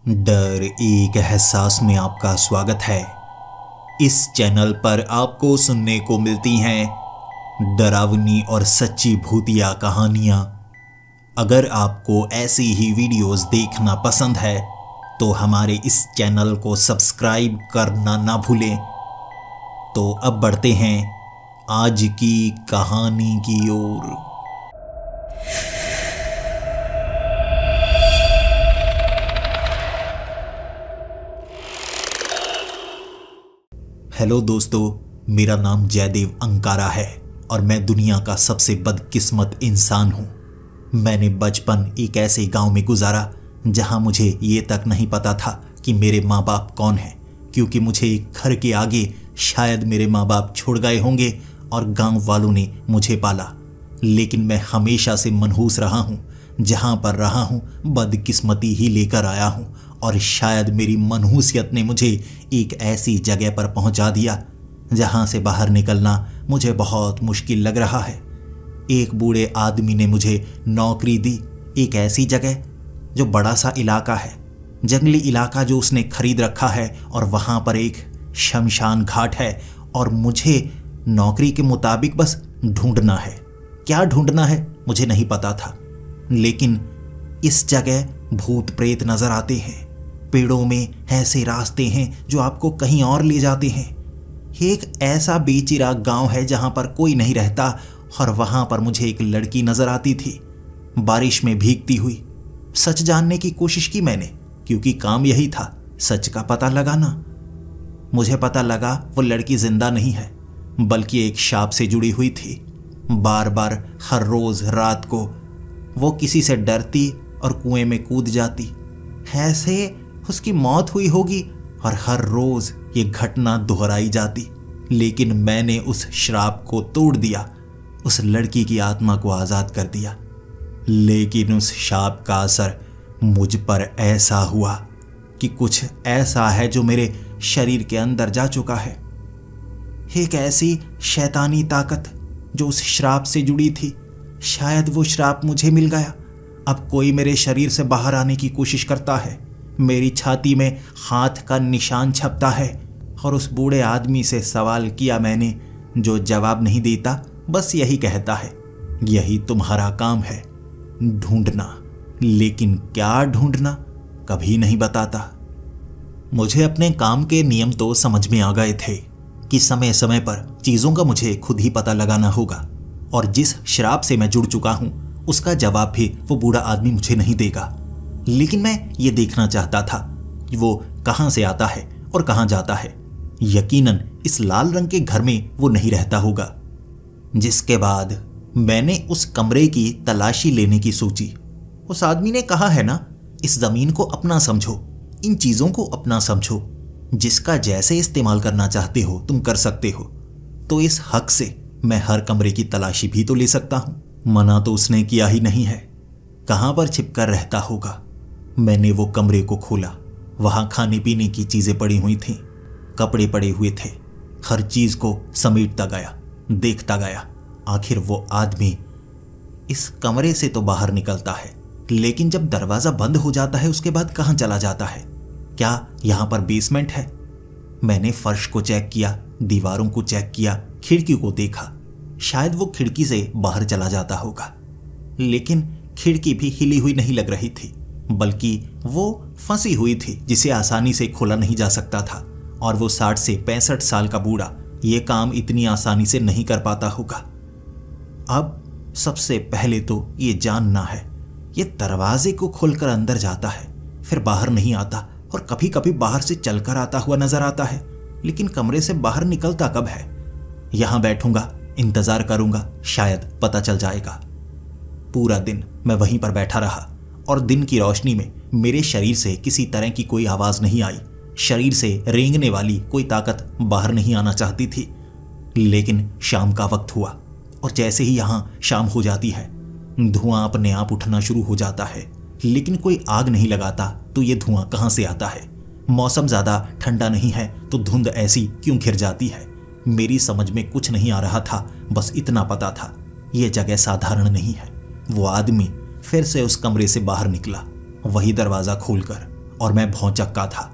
डर एक एहसास में आपका स्वागत है। इस चैनल पर आपको सुनने को मिलती हैं डरावनी और सच्ची भूतिया कहानियाँ। अगर आपको ऐसी ही वीडियोस देखना पसंद है तो हमारे इस चैनल को सब्सक्राइब करना ना भूलें। तो अब बढ़ते हैं आज की कहानी की ओर। हेलो दोस्तों, मेरा नाम जयदेव अंकारा है और मैं दुनिया का सबसे बदकिस्मत इंसान हूँ। मैंने बचपन एक ऐसे गांव में गुजारा जहां मुझे ये तक नहीं पता था कि मेरे माँ बाप कौन हैं, क्योंकि मुझे घर के आगे शायद मेरे माँ बाप छोड़ गए होंगे और गांव वालों ने मुझे पाला। लेकिन मैं हमेशा से मनहूस रहा हूँ। जहाँ पर रहा हूँ बदकिस्मती ही लेकर आया हूँ और शायद मेरी मनहूसियत ने मुझे एक ऐसी जगह पर पहुंचा दिया जहां से बाहर निकलना मुझे बहुत मुश्किल लग रहा है। एक बूढ़े आदमी ने मुझे नौकरी दी, एक ऐसी जगह जो बड़ा सा इलाका है, जंगली इलाका जो उसने खरीद रखा है, और वहां पर एक शमशान घाट है और मुझे नौकरी के मुताबिक बस ढूंढना है। क्या ढूंढना है मुझे नहीं पता था, लेकिन इस जगह भूत प्रेत नजर आते हैं। पेड़ों में ऐसे रास्ते हैं जो आपको कहीं और ले जाते हैं। एक ऐसा बेचिराग गांव है जहां पर कोई नहीं रहता, और वहां पर मुझे एक लड़की नजर आती थी, बारिश में भीगती हुई। सच जानने की कोशिश की मैंने, क्योंकि काम यही था, सच का पता लगाना। मुझे पता लगा वो लड़की जिंदा नहीं है, बल्कि एक शाप से जुड़ी हुई थी। बार बार हर रोज रात को वो किसी से डरती और कुएं में कूद जाती। ऐसे उसकी मौत हुई होगी और हर रोज ये घटना दोहराई जाती। लेकिन मैंने उस श्राप को तोड़ दिया, उस लड़की की आत्मा को आजाद कर दिया। लेकिन उस शाप का असर मुझ पर ऐसा हुआ कि कुछ ऐसा है जो मेरे शरीर के अंदर जा चुका है। एक ऐसी शैतानी ताकत जो उस श्राप से जुड़ी थी। शायद वो श्राप मुझे मिल गया। अब कोई मेरे शरीर से बाहर आने की कोशिश करता है। मेरी छाती में हाथ का निशान छपता है, और उस बूढ़े आदमी से सवाल किया मैंने, जो जवाब नहीं देता, बस यही कहता है, यही तुम्हारा काम है, ढूंढना। लेकिन क्या ढूंढना कभी नहीं बताता। मुझे अपने काम के नियम तो समझ में आ गए थे कि समय समय पर चीजों का मुझे खुद ही पता लगाना होगा, और जिस श्राप से मैं जुड़ चुका हूं उसका जवाब भी वो बूढ़ा आदमी मुझे नहीं देगा। लेकिन मैं ये देखना चाहता था कि वो कहां से आता है और कहां जाता है। यकीनन इस लाल रंग के घर में वो नहीं रहता होगा। जिसके बाद मैंने उस कमरे की तलाशी लेने की सोची। उस आदमी ने कहा है ना, इस जमीन को अपना समझो, इन चीजों को अपना समझो, जिसका जैसे इस्तेमाल करना चाहते हो तुम कर सकते हो। तो इस हक से मैं हर कमरे की तलाशी भी तो ले सकता हूं। मना तो उसने किया ही नहीं है। कहां पर छिपकर रहता होगा। मैंने वो कमरे को खोला। वहां खाने पीने की चीजें पड़ी हुई थीं, कपड़े पड़े हुए थे। हर चीज को समेटता गया, देखता गया। आखिर वो आदमी इस कमरे से तो बाहर निकलता है, लेकिन जब दरवाजा बंद हो जाता है उसके बाद कहां चला जाता है। क्या यहां पर बेसमेंट है? मैंने फर्श को चेक किया, दीवारों को चेक किया, खिड़की को देखा। शायद वो खिड़की से बाहर चला जाता होगा, लेकिन खिड़की भी हिली हुई नहीं लग रही थी, बल्कि वो फंसी हुई थी, जिसे आसानी से खोला नहीं जा सकता था। और वो 60 से 65 साल का बूढ़ा ये काम इतनी आसानी से नहीं कर पाता होगा। अब सबसे पहले तो ये जानना है, ये दरवाजे को खोलकर अंदर जाता है, फिर बाहर नहीं आता, और कभी कभी बाहर से चलकर आता हुआ नजर आता है, लेकिन कमरे से बाहर निकलता कब है। यहां बैठूंगा, इंतजार करूंगा, शायद पता चल जाएगा। पूरा दिन मैं वहीं पर बैठा रहा, और दिन की रोशनी में मेरे शरीर से किसी तरह की कोई आवाज नहीं आई। शरीर से रेंगने वाली कोई ताकत बाहर नहीं आना चाहती थी। लेकिन शाम का वक्त हुआ, और जैसे ही यहां शाम हो जाती है, धुआं अपने आप उठना शुरू हो जाता है। लेकिन कोई आग नहीं लगाता, तो ये धुआं कहां से आता है। मौसम ज्यादा ठंडा नहीं है, तो धुंध ऐसी क्यों घिर जाती है। मेरी समझ में कुछ नहीं आ रहा था। बस इतना पता था, यह जगह साधारण नहीं है। वो आदमी फिर से उस कमरे से बाहर निकला, वही दरवाजा खोलकर, और मैं भौंचक्का था।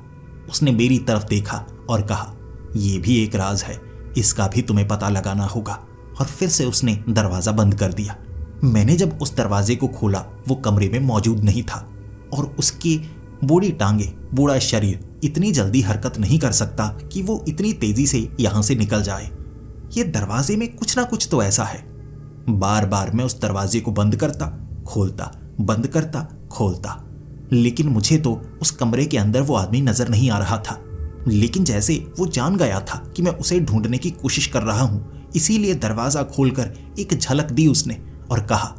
उसने मेरी तरफ देखा और कहा, यह भी एक राज है, इसका भी तुम्हें पता लगाना होगा। और फिर से उसने दरवाजा बंद कर दिया। मैंने जब उस दरवाजे को खोला, वो कमरे में मौजूद नहीं था और उसकी बूढ़ी टांगे, बूढ़ा शरीर इतनी जल्दी हरकत नहीं कर सकता कि वो इतनी तेजी से यहां से निकल जाए। ये दरवाजे में कुछ ना कुछ तो ऐसा है। बार बार मैं उस दरवाजे को बंद करता, खोलता, बंद करता, खोलता, लेकिन मुझे तो उस कमरे के अंदर वो आदमी नजर नहीं आ रहा था। लेकिन जैसे वो जान गया था कि मैं उसे ढूंढने की कोशिश कर रहा हूं, इसीलिए दरवाजा खोलकर एक झलक दी उसने और कहा,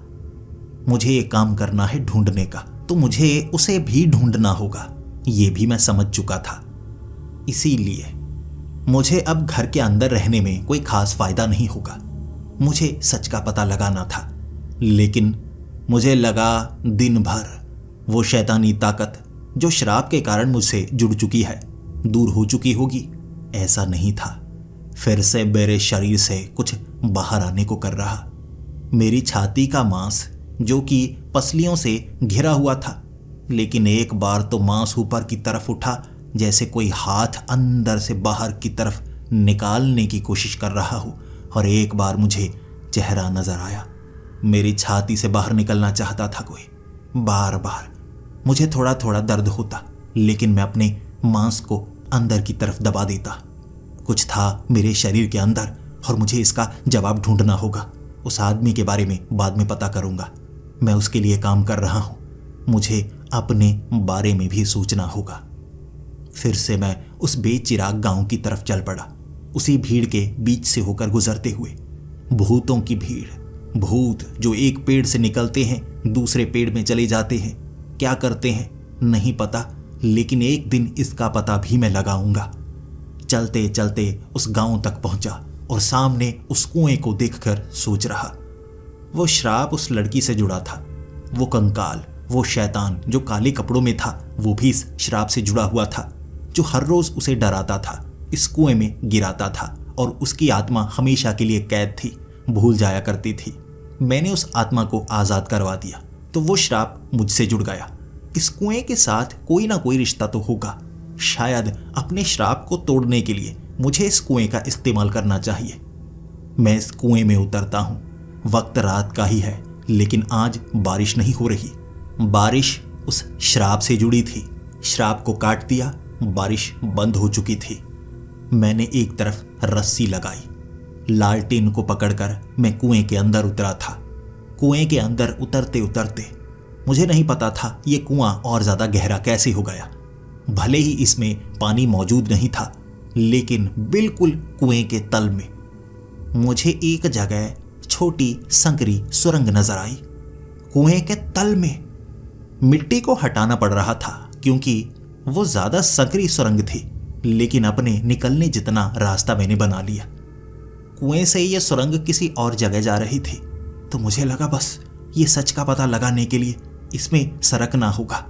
मुझे एक काम करना है ढूंढने का, तो मुझे उसे भी ढूंढना होगा। ये भी मैं समझ चुका था। इसीलिए मुझे अब घर के अंदर रहने में कोई खास फायदा नहीं होगा। मुझे सच का पता लगाना था। लेकिन मुझे लगा दिन भर वो शैतानी ताकत जो श्राप के कारण मुझसे जुड़ चुकी है दूर हो चुकी होगी। ऐसा नहीं था। फिर से मेरे शरीर से कुछ बाहर आने को कर रहा। मेरी छाती का मांस जो कि पसलियों से घिरा हुआ था, लेकिन एक बार तो मांस ऊपर की तरफ उठा, जैसे कोई हाथ अंदर से बाहर की तरफ निकालने की कोशिश कर रहा हो। और एक बार मुझे चेहरा नजर आया। मेरी छाती से बाहर निकलना चाहता था कोई। बार बार मुझे थोड़ा थोड़ा दर्द होता, लेकिन मैं अपने मांस को अंदर की तरफ दबा देता। कुछ था मेरे शरीर के अंदर और मुझे इसका जवाब ढूंढना होगा। उस आदमी के बारे में बाद में पता करूंगा। मैं उसके लिए काम कर रहा हूं। मुझे अपने बारे में भी सोचना होगा। फिर से मैं उस बेचिराग गांव की तरफ चल पड़ा, उसी भीड़ के बीच से होकर गुजरते हुए। भूतों की भीड़, भूत जो एक पेड़ से निकलते हैं दूसरे पेड़ में चले जाते हैं। क्या करते हैं नहीं पता, लेकिन एक दिन इसका पता भी मैं लगाऊंगा। चलते चलते उस गांव तक पहुंचा और सामने उस कुएं को देखकर सोच रहा। वो श्राप उस लड़की से जुड़ा था। वो कंकाल, वो शैतान जो काले कपड़ों में था, वो भी इस श्राप से जुड़ा हुआ था, जो हर रोज उसे डराता था, इस कुएं में गिराता था और उसकी आत्मा हमेशा के लिए कैद थी, भूल जाया करती थी। मैंने उस आत्मा को आजाद करवा दिया तो वो श्राप मुझसे जुड़ गया। इस कुएं के साथ कोई ना कोई रिश्ता तो होगा। शायद अपने श्राप को तोड़ने के लिए मुझे इस कुएं का इस्तेमाल करना चाहिए। मैं इस कुएं में उतरता हूं। वक्त रात का ही है, लेकिन आज बारिश नहीं हो रही। बारिश उस श्राप से जुड़ी थी। श्राप को काट दिया, बारिश बंद हो चुकी थी। मैंने एक तरफ रस्सी लगाई। लालटेन को पकड़कर मैं कुएं के अंदर उतरा था। कुएं के अंदर उतरते उतरते मुझे नहीं पता था ये कुआं और ज्यादा गहरा कैसे हो गया। भले ही इसमें पानी मौजूद नहीं था, लेकिन बिल्कुल कुएं के तल में मुझे एक जगह छोटी संकरी सुरंग नजर आई। कुएं के तल में मिट्टी को हटाना पड़ रहा था क्योंकि वो ज्यादा संकरी सुरंग थी, लेकिन अपने निकलने जितना रास्ता मैंने बना लिया। कुएं से ये सुरंग किसी और जगह जा रही थी, तो मुझे लगा बस ये सच का पता लगाने के लिए इसमें सरकना होगा।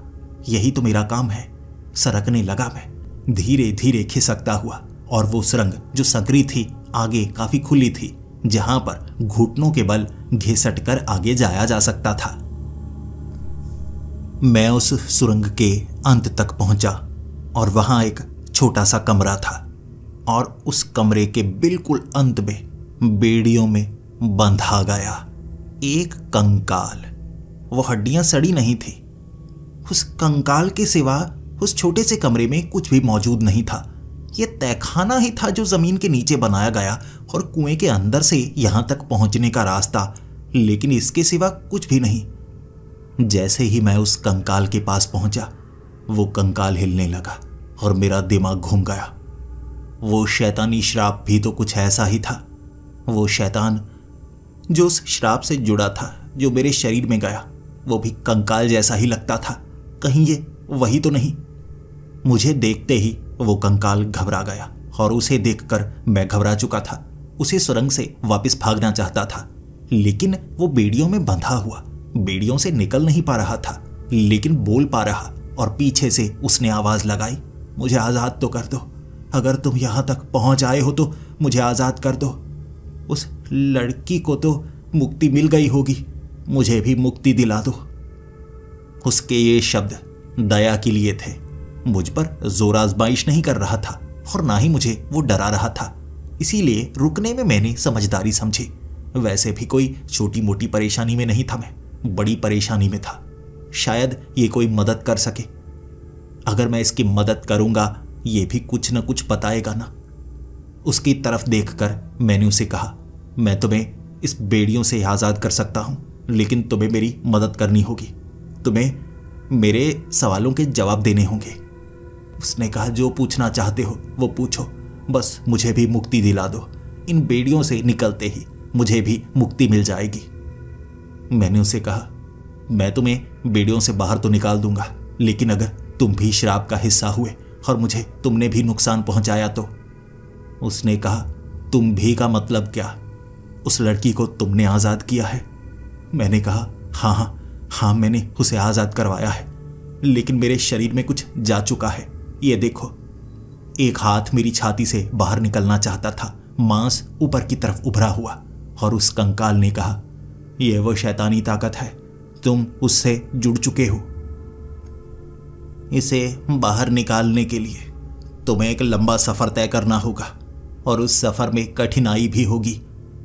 यही तो मेरा काम है। सरकने लगा मैं, धीरे धीरे खिसकता हुआ, और वो सुरंग जो संकरी थी आगे काफी खुली थी, जहां पर घुटनों के बल घिसट कर आगे जाया जा सकता था। मैं उस सुरंग के अंत तक पहुंचा और वहां एक छोटा सा कमरा था, और उस कमरे के बिल्कुल अंत में बेड़ियों में बंधा गया एक कंकाल। वो हड्डियां सड़ी नहीं थी। उस कंकाल के सिवा उस छोटे से कमरे में कुछ भी मौजूद नहीं था। यह तहखाना ही था जो जमीन के नीचे बनाया गया, और कुएं के अंदर से यहां तक पहुंचने का रास्ता, लेकिन इसके सिवा कुछ भी नहीं। जैसे ही मैं उस कंकाल के पास पहुंचा, वो कंकाल हिलने लगा और मेरा दिमाग घूम गया। वो शैतानी श्राप भी तो कुछ ऐसा ही था। वो शैतान जो उस श्राप से जुड़ा था, जो मेरे शरीर में गया, वो भी कंकाल जैसा ही लगता था। कहीं ये वही तो नहीं? मुझे देखते ही वो कंकाल घबरा गया, और उसे देखकर मैं घबरा चुका था। उसे सुरंग से वापस भागना चाहता था, लेकिन वो बेड़ियों में बंधा हुआ, बेड़ियों से निकल नहीं पा रहा था, लेकिन बोल पा रहा। और पीछे से उसने आवाज लगाई, मुझे आजाद तो कर दो। अगर तुम यहां तक पहुंच आए हो तो मुझे आजाद कर दो। उस लड़की को तो मुक्ति मिल गई होगी, मुझे भी मुक्ति दिला दो। उसके ये शब्द दया के लिए थे, मुझ पर जोर आजमाइश नहीं कर रहा था और ना ही मुझे वो डरा रहा था। इसीलिए रुकने में मैंने समझदारी समझी। वैसे भी कोई छोटी मोटी परेशानी में नहीं था, मैं बड़ी परेशानी में था। शायद ये कोई मदद कर सके। अगर मैं इसकी मदद करूंगा ये भी कुछ न कुछ बताएगा ना। उसकी तरफ देखकर मैंने उसे कहा, मैं तुम्हें इस बेड़ियों से आज़ाद कर सकता हूं, लेकिन तुम्हें मेरी मदद करनी होगी। तुम्हें मेरे सवालों के जवाब देने होंगे। उसने कहा, जो पूछना चाहते हो वो पूछो, बस मुझे भी मुक्ति दिला दो। इन बेड़ियों से निकलते ही मुझे भी मुक्ति मिल जाएगी। मैंने उसे कहा, मैं तुम्हें बेड़ियों से बाहर तो निकाल दूंगा, लेकिन अगर तुम भी श्राप का हिस्सा हुए और मुझे तुमने भी नुकसान पहुंचाया तो। उसने कहा, तुम भी का मतलब क्या? उस लड़की को तुमने आज़ाद किया है? मैंने कहा, हाँ, मैंने उसे आज़ाद करवाया है, लेकिन मेरे शरीर में कुछ जा चुका है। ये देखो। एक हाथ मेरी छाती से बाहर निकलना चाहता था, मांस ऊपर की तरफ उभरा हुआ, और उस कंकाल ने कहा, यह वो शैतानी ताकत है, तुम उससे जुड़ चुके हो। इसे बाहर निकालने के लिए तुम्हें एक लंबा सफर तय करना होगा, और उस सफर में कठिनाई भी होगी।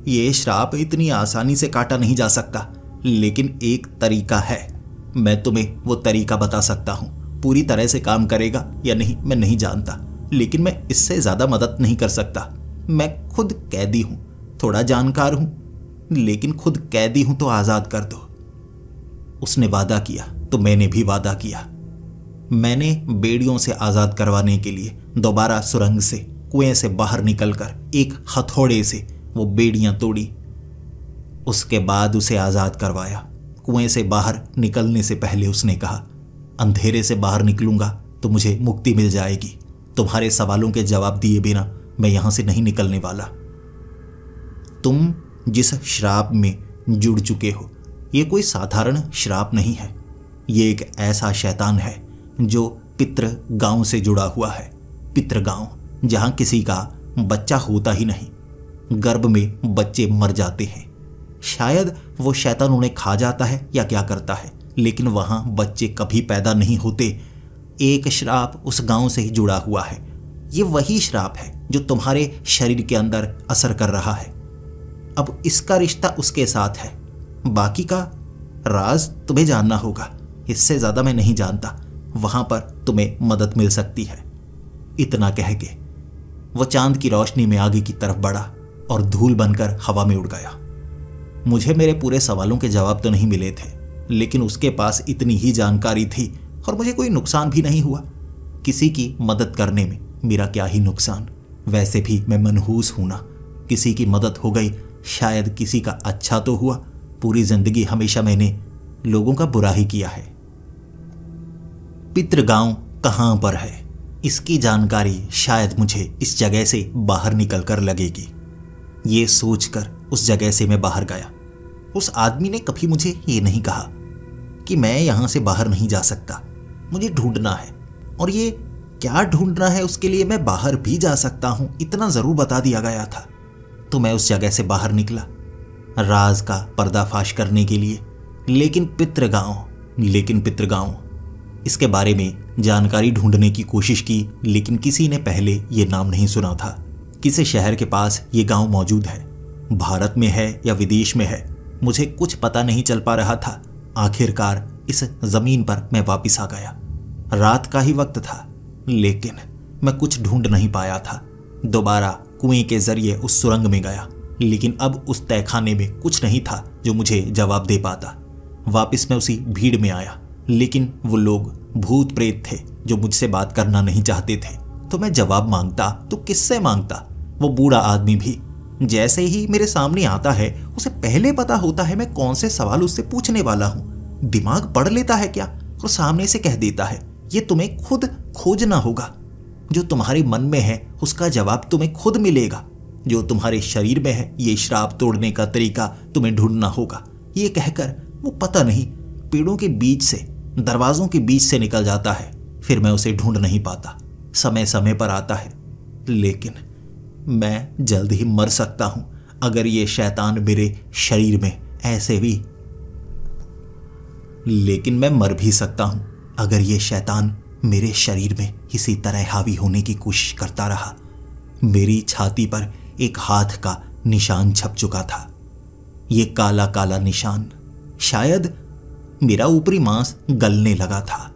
ये श्राप इतनी आसानी से काटा नहीं जा सकता, लेकिन एक तरीका है। मैं तुम्हें वो तरीका बता सकता हूं। पूरी तरह से काम करेगा या नहीं मैं नहीं जानता, लेकिन मैं इससे ज्यादा मदद नहीं कर सकता। मैं खुद कैदी हूं, थोड़ा जानकार हूं, लेकिन खुद कैदी हूं, तो आजाद कर दो। उसने वादा किया तो मैंने भी वादा किया। मैंने बेड़ियों से आजाद करवाने के लिए दोबारा सुरंग से, कुएं से बाहर निकलकर एक हथौड़े से वो बेड़ियां तोड़ी। उसके बाद उसे आजाद करवाया। कुएं से बाहर निकलने से पहले उसने कहा, अंधेरे से बाहर निकलूंगा तो मुझे मुक्ति मिल जाएगी। तुम्हारे सवालों के जवाब दिए बिना मैं यहां से नहीं निकलने वाला। तुम जिस श्राप में जुड़ चुके हो, ये कोई साधारण श्राप नहीं है। ये एक ऐसा शैतान है जो पितृ गांव से जुड़ा हुआ है। पितृ गांव, जहां किसी का बच्चा होता ही नहीं, गर्भ में बच्चे मर जाते हैं। शायद वो शैतान उन्हें खा जाता है या क्या करता है, लेकिन वहां बच्चे कभी पैदा नहीं होते। एक श्राप उस गांव से ही जुड़ा हुआ है। ये वही श्राप है जो तुम्हारे शरीर के अंदर असर कर रहा है। अब इसका रिश्ता उसके साथ है। बाकी का राज तुम्हें जानना होगा, इससे ज्यादा मैं नहीं जानता। वहां पर तुम्हें मदद मिल सकती है। इतना कह के वो चांद की रोशनी में आगे की तरफ बढ़ा और धूल बनकर हवा में उड़ गया। मुझे मेरे पूरे सवालों के जवाब तो नहीं मिले थे, लेकिन उसके पास इतनी ही जानकारी थी और मुझे कोई नुकसान भी नहीं हुआ। किसी की मदद करने में मेरा क्या ही नुकसान। वैसे भी मैं मनहूस हूं ना। किसी की मदद हो गई, शायद किसी का अच्छा तो हुआ। पूरी जिंदगी हमेशा मैंने लोगों का बुरा ही किया है। पितृगांव कहां पर है, इसकी जानकारी शायद मुझे इस जगह से बाहर निकलकर लगेगी। ये सोचकर उस जगह से मैं बाहर गया। उस आदमी ने कभी मुझे ये नहीं कहा कि मैं यहां से बाहर नहीं जा सकता, मुझे ढूंढना है, और ये क्या ढूंढना है उसके लिए मैं बाहर भी जा सकता हूं, इतना जरूर बता दिया गया था। तो मैं उस जगह से बाहर निकला राज का पर्दाफाश करने के लिए। लेकिन पितृगांव, इसके बारे में जानकारी ढूंढने की कोशिश की, लेकिन किसी ने पहले ये नाम नहीं सुना था। किसी शहर के पास ये गांव मौजूद है, भारत में है या विदेश में है, मुझे कुछ पता नहीं चल पा रहा था। आखिरकार इस जमीन पर मैं वापस आ गया। रात का ही वक्त था, लेकिन मैं कुछ ढूंढ नहीं पाया था। दोबारा कुएं के जरिए उस सुरंग में गया, लेकिन अब उस तहखाने में कुछ नहीं था जो मुझे जवाब दे पाता। वापस मैं उसी भीड़ में आया, लेकिन वो लोग भूत प्रेत थे जो मुझसे बात करना नहीं चाहते थे। तो मैं जवाब मांगता तो किससे मांगता? वो बूढ़ा आदमी भी जैसे ही मेरे सामने आता है, उसे पहले पता होता है मैं कौन से सवाल उससे पूछने वाला हूं। दिमाग पढ़ लेता है क्या? और सामने से कह देता है, ये तुम्हें खुद खोजना होगा। जो तुम्हारे मन में है उसका जवाब तुम्हें खुद मिलेगा। जो तुम्हारे शरीर में है, ये श्राप तोड़ने का तरीका तुम्हें ढूंढना होगा। ये कहकर वो पता नहीं पेड़ों के बीच से, दरवाजों के बीच से निकल जाता है। फिर मैं उसे ढूंढ नहीं पाता। समय समय पर आता है, लेकिन मैं जल्द ही मर सकता हूं अगर ये शैतान मेरे शरीर में ऐसे भी। लेकिन मैं मर भी सकता हूं अगर ये शैतान मेरे शरीर में इसी तरह हावी होने की कोशिश करता रहा। मेरी छाती पर एक हाथ का निशान छप चुका था। ये काला काला निशान, शायद मेरा ऊपरी मांस गलने लगा था।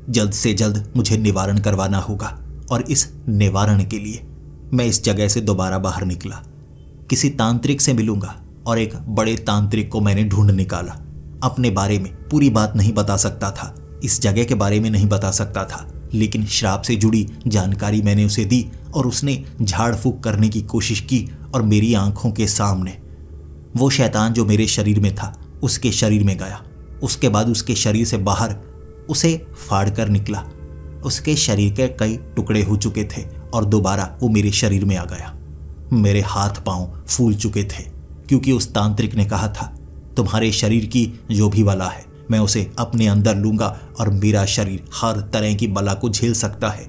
जल्द से जल्द मुझे निवारण करवाना होगा और इस निवारण के लिए मैं इस जगह से दोबारा बाहर निकला। किसी तांत्रिक से मिलूंगा और एक बड़े तांत्रिक को मैंने ढूंढ निकाला। अपने बारे में पूरी बात नहीं बता सकता था, इस जगह के बारे में नहीं बता सकता था, लेकिन श्राप से जुड़ी जानकारी मैंने उसे दी और उसने झाड़ फूक करने की कोशिश की और मेरी आंखों के सामने वो शैतान जो मेरे शरीर में था उसके शरीर में गया। उसके बाद उसके शरीर से बाहर उसे फाड़ कर निकला। उसके शरीर के कई टुकड़े हो चुके थे और दोबारा वो मेरे शरीर में आ गया। मेरे हाथ पांव फूल चुके थे क्योंकि उस तांत्रिक ने कहा था, तुम्हारे शरीर की जो भी बला है मैं उसे अपने अंदर लूंगा और मेरा शरीर हर तरह की बला को झेल सकता है।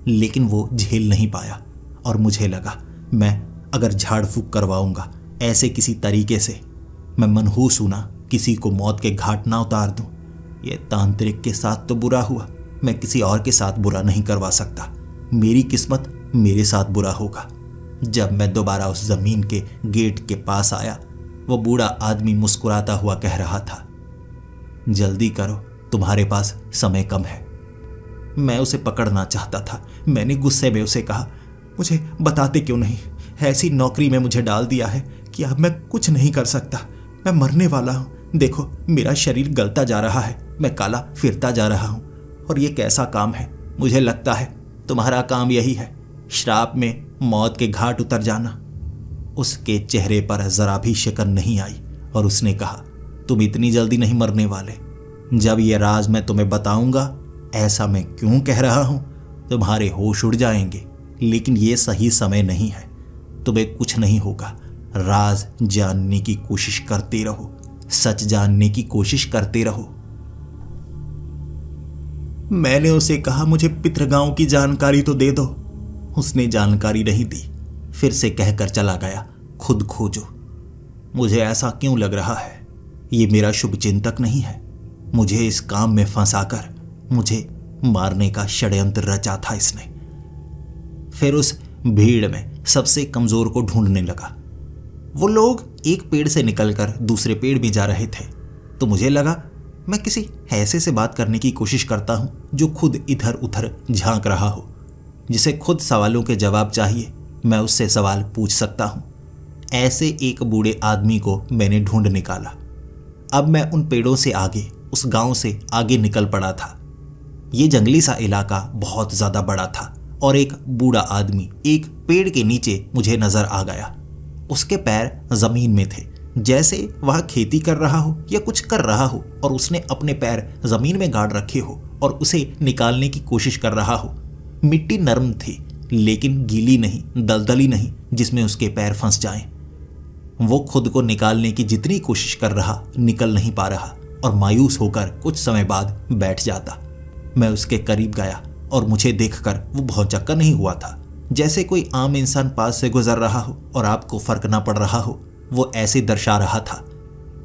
लेकिन वो झेल नहीं पाया और मुझे लगा मैं अगर झाड़ फूक करवाऊंगा ऐसे किसी तरीके से, मैं मनहूस हूं ना किसी को मौत के घाट ना उतार दूं। ये तांत्रिक के साथ तो बुरा हुआ, मैं किसी और के साथ बुरा नहीं करवा सकता। मेरी किस्मत मेरे साथ बुरा होगा। जब मैं दोबारा उस जमीन के गेट के पास आया, वो बूढ़ा आदमी मुस्कुराता हुआ कह रहा था, जल्दी करो, तुम्हारे पास समय कम है। मैं उसे पकड़ना चाहता था। मैंने गुस्से में उसे कहा, मुझे बताते क्यों नहीं? ऐसी नौकरी में मुझे डाल दिया है कि अब मैं कुछ नहीं कर सकता। मैं मरने वाला हूं। देखो, मेरा शरीर गलता जा रहा है, मैं काला फिरता जा रहा हूं। और ये कैसा काम है? मुझे लगता है तुम्हारा काम यही है, श्राप में मौत के घाट उतर जाना। उसके चेहरे पर जरा भी शिकन नहीं आई और उसने कहा, तुम इतनी जल्दी नहीं मरने वाले। जब ये राज मैं तुम्हें बताऊंगा, ऐसा मैं क्यों कह रहा हूं, तुम्हारे होश उड़ जाएंगे। लेकिन ये सही समय नहीं है, तुम्हें कुछ नहीं होगा। राज जानने की कोशिश करते रहो, सच जानने की कोशिश करते रहो। मैंने उसे कहा, मुझे पितृगांव की जानकारी तो दे दो। उसने जानकारी नहीं दी, फिर से कहकर चला गया, खुद खोजो। मुझे ऐसा क्यों लग रहा है ये मेरा शुभ चिंतक नहीं है? मुझे इस काम में फंसाकर मुझे मारने का षड्यंत्र रचा था इसने। फिर उस भीड़ में सबसे कमजोर को ढूंढने लगा। वो लोग एक पेड़ से निकलकर दूसरे पेड़ में जा रहे थे, तो मुझे लगा मैं किसी ऐसे से बात करने की कोशिश करता हूं जो खुद इधर उधर झांक रहा हो, जिसे खुद सवालों के जवाब चाहिए, मैं उससे सवाल पूछ सकता हूं। ऐसे एक बूढ़े आदमी को मैंने ढूंढ निकाला। अब मैं उन पेड़ों से आगे, उस गांव से आगे निकल पड़ा था। ये जंगली सा इलाका बहुत ज्यादा बड़ा था और एक बूढ़ा आदमी एक पेड़ के नीचे मुझे नजर आ गया। उसके पैर जमीन में थे, जैसे वह खेती कर रहा हो या कुछ कर रहा हो और उसने अपने पैर जमीन में गाड़ रखे हो और उसे निकालने की कोशिश कर रहा हो। मिट्टी नरम थी लेकिन गीली नहीं, दलदली नहीं जिसमें उसके पैर फंस जाएं। वो खुद को निकालने की जितनी कोशिश कर रहा, निकल नहीं पा रहा और मायूस होकर कुछ समय बाद बैठ जाता। मैं उसके करीब गया और मुझे देखकर वो भौचक्का नहीं हुआ था, जैसे कोई आम इंसान पास से गुजर रहा हो और आपको फर्क ना पड़ रहा हो, वो ऐसे दर्शा रहा था।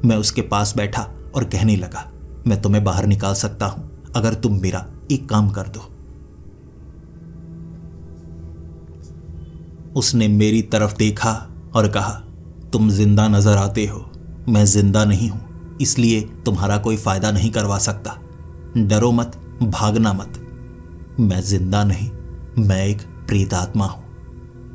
मैं उसके पास बैठा और कहने लगा, मैं तुम्हें बाहर निकाल सकता हूं अगर तुम मेरा एक काम कर दो। उसने मेरी तरफ देखा और कहा, तुम जिंदा नजर आते हो, मैं जिंदा नहीं हूं, इसलिए तुम्हारा कोई फायदा नहीं करवा सकता। डरो मत, भागना मत। मैं जिंदा नहीं, मैं एक प्रेत आत्मा हूं।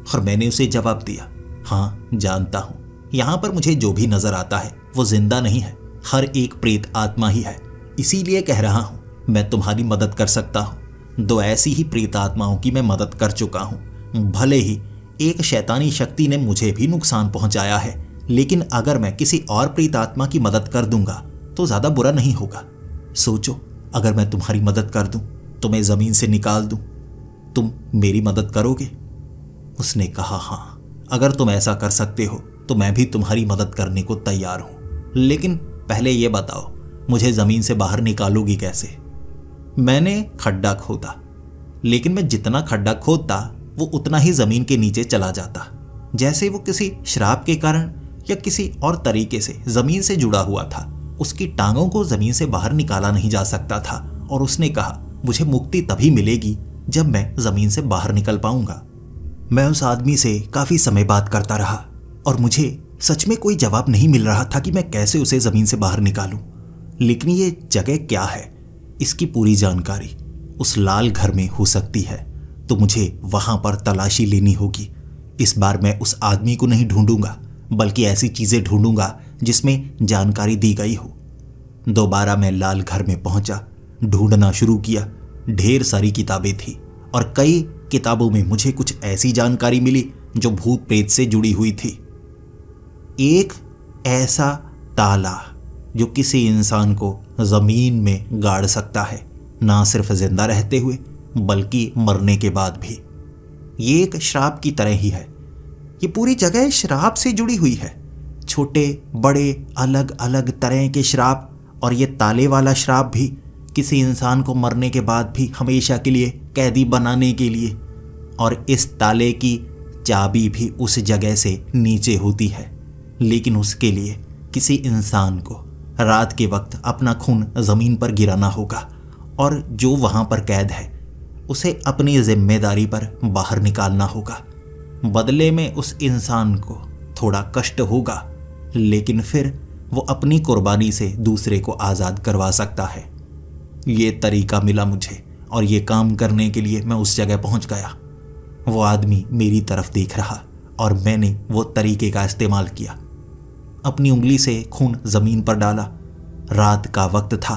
और मैंने उसे जवाब दिया, हाँ जानता हूं, यहां पर मुझे जो भी नजर आता है वो जिंदा नहीं है, हर एक प्रेत आत्मा ही है। इसीलिए कह रहा हूं मैं तुम्हारी मदद कर सकता हूं। 2 ऐसी ही प्रेत आत्माओं की मैं मदद कर चुका हूं। भले ही एक शैतानी शक्ति ने मुझे भी नुकसान पहुंचाया है, लेकिन अगर मैं किसी और प्रेत आत्मा की मदद कर दूंगा तो ज्यादा बुरा नहीं होगा। सोचो, अगर मैं तुम्हारी मदद कर दूं, तुम्हें जमीन से निकाल दूं, तुम मेरी मदद करोगे? उसने कहा, हाँ, अगर तुम ऐसा कर सकते हो तो मैं भी तुम्हारी मदद करने को तैयार हूं। लेकिन पहले यह बताओ, मुझे जमीन से बाहर निकालोगी कैसे? मैंने खड्डा खोदा, लेकिन मैं जितना खड्डा खोदता वो उतना ही जमीन के नीचे चला जाता, जैसे वो किसी श्राप के कारण या किसी और तरीके से जमीन से जुड़ा हुआ था। उसकी टांगों को जमीन से बाहर निकाला नहीं जा सकता था और उसने कहा, मुझे मुक्ति तभी मिलेगी जब मैं जमीन से बाहर निकल पाऊंगा। मैं उस आदमी से काफी समय बात करता रहा और मुझे सच में कोई जवाब नहीं मिल रहा था कि मैं कैसे उसे जमीन से बाहर निकालूं। लेकिन ये जगह क्या है, इसकी पूरी जानकारी उस लाल घर में हो सकती है, तो मुझे वहां पर तलाशी लेनी होगी। इस बार मैं उस आदमी को नहीं ढूंढूंगा, बल्कि ऐसी चीजें ढूंढूंगा जिसमें जानकारी दी गई हो। दोबारा मैं लाल घर में पहुंचा, ढूंढना शुरू किया। ढेर सारी किताबें थी और कई किताबों में मुझे कुछ ऐसी जानकारी मिली जो भूत प्रेत से जुड़ी हुई थी। एक ऐसा ताला जो किसी इंसान को जमीन में गाड़ सकता है, ना सिर्फ जिंदा रहते हुए बल्कि मरने के बाद भी। ये एक श्राप की तरह ही है। ये पूरी जगह श्राप से जुड़ी हुई है, छोटे बड़े अलग अलग तरह के श्राप। और ये ताले वाला श्राप भी किसी इंसान को मरने के बाद भी हमेशा के लिए कैदी बनाने के लिए। और इस ताले की चाबी भी उस जगह से नीचे होती है, लेकिन उसके लिए किसी इंसान को रात के वक्त अपना खून जमीन पर गिराना होगा और जो वहां पर कैद है उसे अपनी जिम्मेदारी पर बाहर निकालना होगा। बदले में उस इंसान को थोड़ा कष्ट होगा, लेकिन फिर वो अपनी कुर्बानी से दूसरे को आज़ाद करवा सकता है। ये तरीका मिला मुझे और ये काम करने के लिए मैं उस जगह पहुंच गया। वो आदमी मेरी तरफ देख रहा और मैंने वो तरीके का इस्तेमाल किया। अपनी उंगली से खून जमीन पर डाला। रात का वक्त था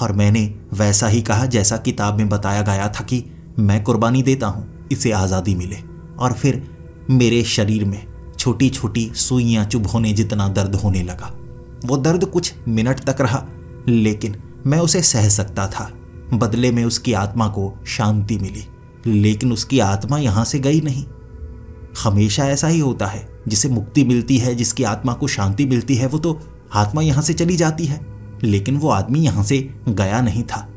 और मैंने वैसा ही कहा जैसा किताब में बताया गया था कि मैं कुर्बानी देता हूं, इसे आज़ादी मिले। और फिर मेरे शरीर में छोटी छोटी सुइयां चुभोने जितना दर्द होने लगा। वो दर्द कुछ मिनट तक रहा, लेकिन मैं उसे सह सकता था। बदले में उसकी आत्मा को शांति मिली, लेकिन उसकी आत्मा यहां से गई नहीं। हमेशा ऐसा ही होता है, जिसे मुक्ति मिलती है, जिसकी आत्मा को शांति मिलती है, वो तो आत्मा यहां से चली जाती है। लेकिन वो आदमी यहां से गया नहीं था।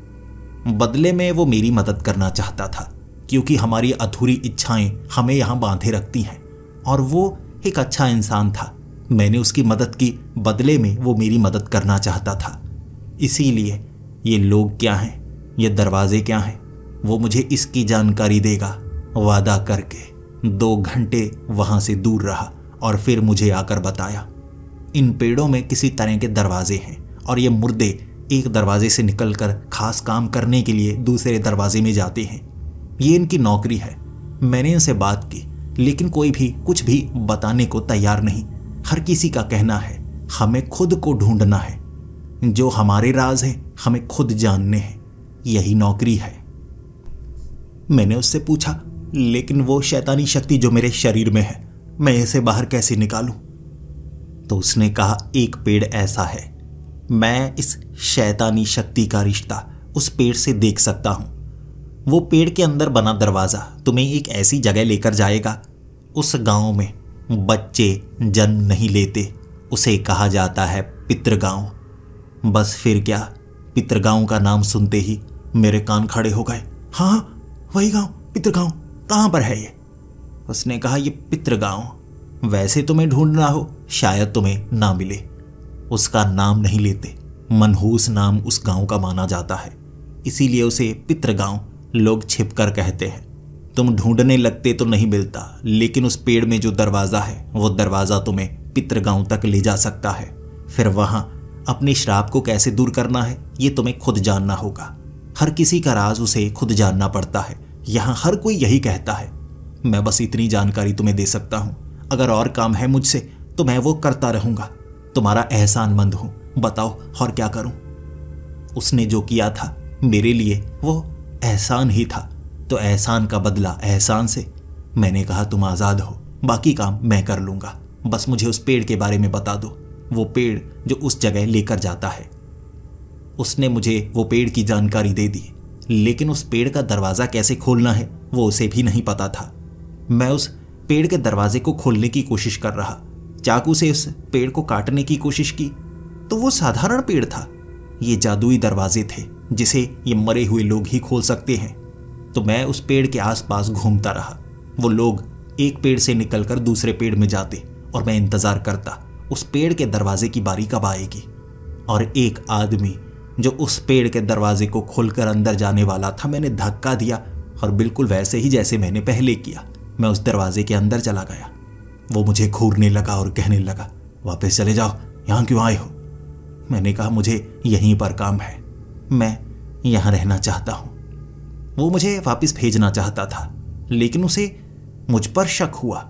बदले में वो मेरी मदद करना चाहता था, क्योंकि हमारी अधूरी इच्छाएं हमें यहां बांधे रखती हैं। और वो एक अच्छा इंसान था। मैंने उसकी मदद की, बदले में वो मेरी मदद करना चाहता था। इसीलिए ये लोग क्या हैं, ये दरवाजे क्या हैं, वो मुझे इसकी जानकारी देगा। वादा करके 2 घंटे वहां से दूर रहा और फिर मुझे आकर बताया, इन पेड़ों में किसी तरह के दरवाजे हैं और ये मुर्दे एक दरवाजे से निकलकर खास काम करने के लिए दूसरे दरवाजे में जाते हैं। ये इनकी नौकरी है। मैंने इनसे बात की, लेकिन कोई भी कुछ भी बताने को तैयार नहीं। हर किसी का कहना है हमें खुद को ढूंढना है, जो हमारे राज हैं हमें खुद जानने हैं, यही नौकरी है। मैंने उससे पूछा, लेकिन वो शैतानी शक्ति जो मेरे शरीर में है, मैं इसे बाहर कैसे निकालूं? तो उसने कहा, एक पेड़ ऐसा है, मैं इस शैतानी शक्ति का रिश्ता उस पेड़ से देख सकता हूं। वो पेड़ के अंदर बना दरवाजा तुम्हें एक ऐसी जगह लेकर जाएगा। उस गांव में बच्चे जन्म नहीं लेते, उसे कहा जाता है पितृगांव। बस फिर क्या, पितृगांव का नाम सुनते ही मेरे कान खड़े हो गए। हाँ, वही गांव, पितृगांव। कहां पर है ये? उसने कहा, ये पितृगांव। वैसे तुम्हें ढूंढना हो, शायद तुम्हें ना मिले। उसका नाम नहीं लेते, मनहूस नाम उस गांव का माना जाता है, इसीलिए उसे पितृगांव लोग छिपकर कहते हैं। तुम ढूंढने लगते तो नहीं मिलता, लेकिन उस पेड़ में जो दरवाजा है, वो दरवाजा तुम्हें पितृगांव तक ले जा सकता है। फिर वहां अपने श्राप को कैसे दूर करना है, ये तुम्हें खुद जानना होगा। हर किसी का राज उसे खुद जानना पड़ता है। यहां हर कोई यही कहता है। मैं बस इतनी जानकारी तुम्हें दे सकता हूं। अगर और काम है मुझसे तो मैं वो करता रहूंगा। तुम्हारा एहसानमंद हूं, बताओ और क्या करूं? उसने जो किया था मेरे लिए वो एहसान ही था, तो एहसान का बदला एहसान से। मैंने कहा, तुम आज़ाद हो, बाकी काम मैं कर लूंगा, बस मुझे उस पेड़ के बारे में बता दो, वो पेड़ जो उस जगह लेकर जाता है। उसने मुझे वो पेड़ की जानकारी दे दी, लेकिन उस पेड़ का दरवाज़ा कैसे खोलना है वो उसे भी नहीं पता था। मैं उस पेड़ के दरवाजे को खोलने की कोशिश कर रहा, चाकू से उस पेड़ को काटने की कोशिश की, तो वो साधारण पेड़ था। ये जादुई दरवाजे थे जिसे ये मरे हुए लोग ही खोल सकते हैं। तो मैं उस पेड़ के आसपास घूमता रहा। वो लोग एक पेड़ से निकलकर दूसरे पेड़ में जाते और मैं इंतजार करता उस पेड़ के दरवाजे की बारी कब आएगी। और एक आदमी जो उस पेड़ के दरवाजे को खोलकर अंदर जाने वाला था, मैंने धक्का दिया और बिल्कुल वैसे ही जैसे मैंने पहले किया, मैं उस दरवाजे के अंदर चला गया। वो मुझे घूरने लगा और कहने लगा, वापस चले जाओ, यहाँ क्यों आए हो? मैंने कहा, मुझे यहीं पर काम है, मैं यहाँ रहना चाहता हूँ। वो मुझे वापस भेजना चाहता था, लेकिन उसे मुझ पर शक हुआ।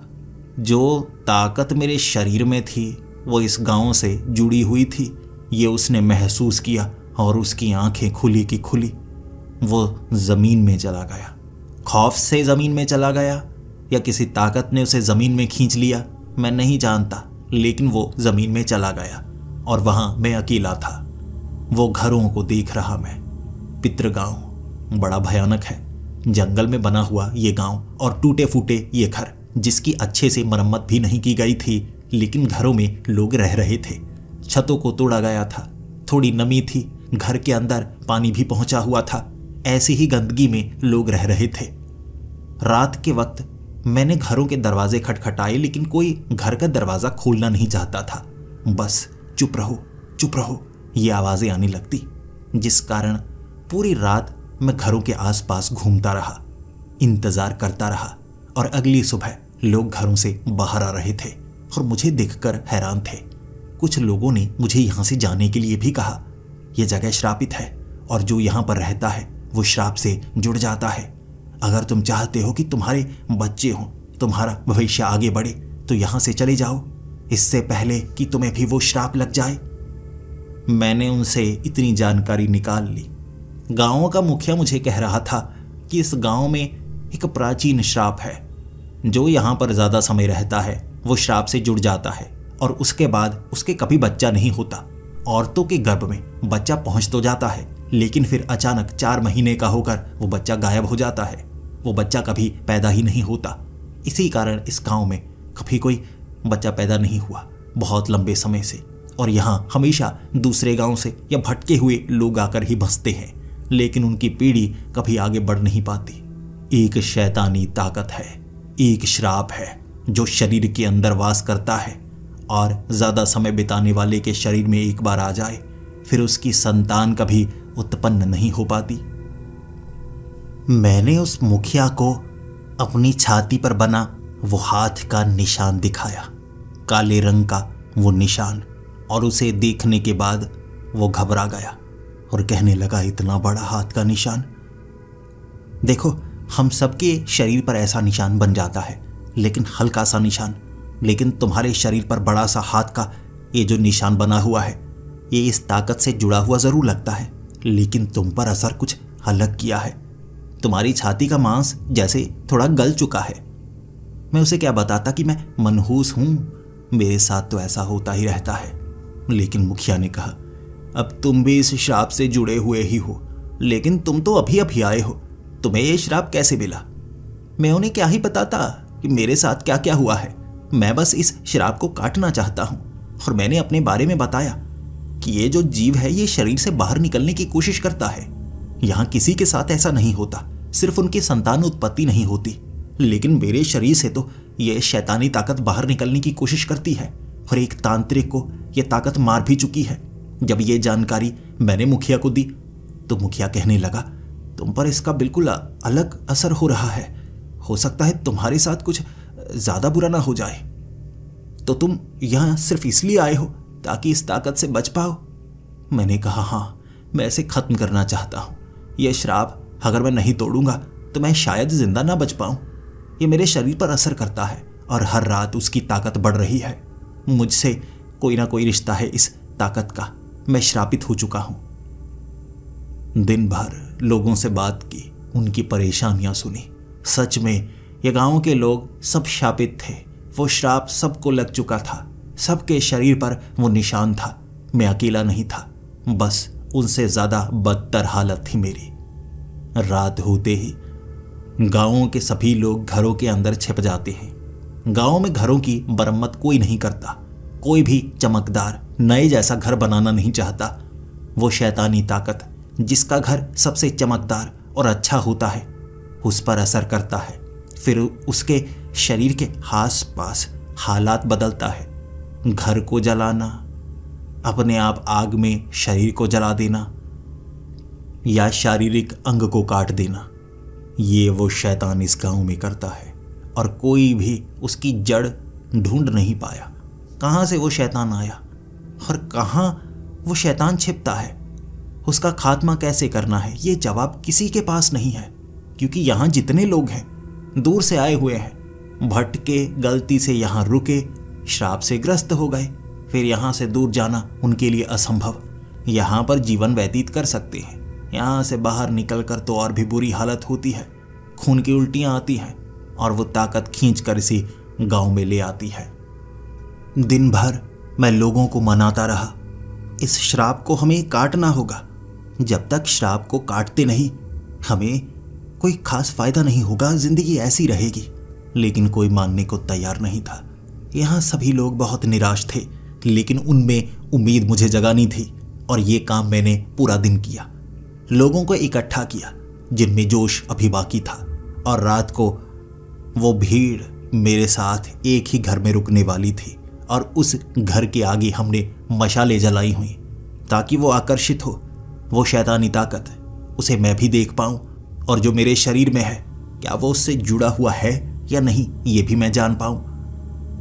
जो ताकत मेरे शरीर में थी वो इस गांव से जुड़ी हुई थी, ये उसने महसूस किया और उसकी आंखें खुली की खुली। वो ज़मीन में चला गया। खौफ से ज़मीन में चला गया या किसी ताकत ने उसे ज़मीन में खींच लिया, मैं नहीं जानता, लेकिन वो ज़मीन में चला गया और वहाँ मैं अकेला था। वो घरों को देख रहा मैं। पितृ गांव बड़ा भयानक है। जंगल में बना हुआ ये गांव और टूटे फूटे ये घर, जिसकी अच्छे से मरम्मत भी नहीं की गई थी, लेकिन घरों में लोग रह रहे थे। छतों को तोड़ा गया था, थोड़ी नमी थी, घर के अंदर पानी भी पहुंचा हुआ था। ऐसी ही गंदगी में लोग रह रहे थे। रात के वक्त मैंने घरों के दरवाजे खटखटाए, लेकिन कोई घर का दरवाज़ा खोलना नहीं चाहता था। बस चुप रहो, चुप रहो, ये आवाज़ें आने लगती, जिस कारण पूरी रात मैं घरों के आसपास घूमता रहा, इंतज़ार करता रहा। और अगली सुबह लोग घरों से बाहर आ रहे थे और मुझे देखकर हैरान थे। कुछ लोगों ने मुझे यहाँ से जाने के लिए भी कहा। यह जगह श्रापित है और जो यहाँ पर रहता है वो श्राप से जुड़ जाता है। अगर तुम चाहते हो कि तुम्हारे बच्चे हों, तुम्हारा भविष्य आगे बढ़े, तो यहाँ से चले जाओ, इससे पहले कि तुम्हें भी वो श्राप लग जाए। मैंने उनसे इतनी जानकारी निकाल ली। गांव का मुखिया मुझे कह रहा था कि इस गांव में एक प्राचीन श्राप है। जो यहाँ पर ज़्यादा समय रहता है वो श्राप से जुड़ जाता है और उसके बाद उसके कभी बच्चा नहीं होता। औरतों के गर्भ में बच्चा पहुँच तो जाता है, लेकिन फिर अचानक 4 महीने का होकर वो बच्चा गायब हो जाता है। वो बच्चा कभी पैदा ही नहीं होता। इसी कारण इस गांव में कभी कोई बच्चा पैदा नहीं हुआ बहुत लंबे समय से। और यहाँ हमेशा दूसरे गांव से या भटके हुए लोग आकर ही बसते हैं, लेकिन उनकी पीढ़ी कभी आगे बढ़ नहीं पाती। एक शैतानी ताकत है, एक श्राप है जो शरीर के अंदर वास करता है और ज़्यादा समय बिताने वाले के शरीर में एक बार आ जाए फिर उसकी संतान कभी उत्पन्न नहीं हो पाती। मैंने उस मुखिया को अपनी छाती पर बना वो हाथ का निशान दिखाया, काले रंग का वो निशान, और उसे देखने के बाद वो घबरा गया और कहने लगा, इतना बड़ा हाथ का निशान। देखो, हम सबके शरीर पर ऐसा निशान बन जाता है, लेकिन हल्का सा निशान। लेकिन तुम्हारे शरीर पर बड़ा सा हाथ का ये जो निशान बना हुआ है, ये इस ताकत से जुड़ा हुआ ज़रूर लगता है, लेकिन तुम पर असर कुछ अलग किया है। तुम्हारी छाती का मांस जैसे थोड़ा गल चुका है। मैं उसे क्या बताता कि मैं मनहूस हूँ, मेरे साथ तो ऐसा होता ही रहता है। लेकिन मुखिया ने कहा, अब तुम भी इस श्राप से जुड़े हुए ही हो, लेकिन तुम तो अभी अभी आए हो, तुम्हें ये श्राप कैसे मिला? मैं उन्हें क्या ही बताता कि मेरे साथ क्या क्या हुआ है। मैं बस इस श्राप को काटना चाहता हूँ। और मैंने अपने बारे में बताया कि ये जो जीव है ये शरीर से बाहर निकलने की कोशिश करता है। यहाँ किसी के साथ ऐसा नहीं होता, सिर्फ उनकी संतान उत्पत्ति नहीं होती, लेकिन मेरे शरीर से तो ये शैतानी ताकत बाहर निकलने की कोशिश करती है और एक तांत्रिक को यह ताकत मार भी चुकी है। जब ये जानकारी मैंने मुखिया को दी तो मुखिया कहने लगा, तुम पर इसका बिल्कुल अलग असर हो रहा है। हो सकता है तुम्हारे साथ कुछ ज़्यादा बुरा ना हो जाए। तो तुम यहाँ सिर्फ इसलिए आए हो ताकि इस ताकत से बच पाओ? मैंने कहा, हाँ, मैं इसे ख़त्म करना चाहता हूँ। यह श्राप अगर मैं नहीं तोड़ूंगा तो मैं शायद जिंदा ना बच पाऊँ। ये मेरे शरीर पर असर करता है और हर रात उसकी ताकत बढ़ रही है। मुझसे कोई ना कोई रिश्ता है इस ताकत का। मैं श्रापित हो चुका हूँ। दिन भर लोगों से बात की, उनकी परेशानियां सुनी। सच में ये गांव के लोग सब शापित थे। वो श्राप सबको लग चुका था, सबके शरीर पर वो निशान था। मैं अकेला नहीं था, बस उनसे ज़्यादा बदतर हालत थी मेरी। रात होते ही गांवों के सभी लोग घरों के अंदर छिप जाते हैं। गांव में घरों की मरम्मत कोई नहीं करता। कोई भी चमकदार नए जैसा घर बनाना नहीं चाहता। वो शैतानी ताकत जिसका घर सबसे चमकदार और अच्छा होता है उस पर असर करता है। फिर उसके शरीर के आस पास हालात बदलता है। घर को जलाना, अपने आप आग में शरीर को जला देना, या शारीरिक अंग को काट देना, ये वो शैतान इस गांव में करता है और कोई भी उसकी जड़ ढूंढ नहीं पाया। कहाँ से वो शैतान आया और कहाँ वो शैतान छिपता है, उसका खात्मा कैसे करना है, ये जवाब किसी के पास नहीं है। क्योंकि यहाँ जितने लोग हैं दूर से आए हुए हैं, भटके, गलती से यहाँ रुके, श्राप से ग्रस्त हो गए, फिर यहाँ से दूर जाना उनके लिए असंभव। यहाँ पर जीवन व्यतीत कर सकते हैं, यहाँ से बाहर निकलकर तो और भी बुरी हालत होती है, खून की उल्टियाँ आती हैं और वो ताकत खींचकर इसी गांव में ले आती है। दिन भर मैं लोगों को मनाता रहा, इस श्राप को हमें काटना होगा। जब तक श्राप को काटते नहीं हमें कोई खास फायदा नहीं होगा, जिंदगी ऐसी रहेगी। लेकिन कोई मानने को तैयार नहीं था। यहाँ सभी लोग बहुत निराश थे, लेकिन उनमें उम्मीद मुझे जगानी थी और ये काम मैंने पूरा दिन किया। लोगों को इकट्ठा किया जिनमें जोश अभी बाकी था, और रात को वो भीड़ मेरे साथ एक ही घर में रुकने वाली थी और उस घर के आगे हमने मशालें जलाई हुई ताकि वो आकर्षित हो, वो शैतानी ताकत, उसे मैं भी देख पाऊं और जो मेरे शरीर में है क्या वो उससे जुड़ा हुआ है या नहीं ये भी मैं जान पाऊं।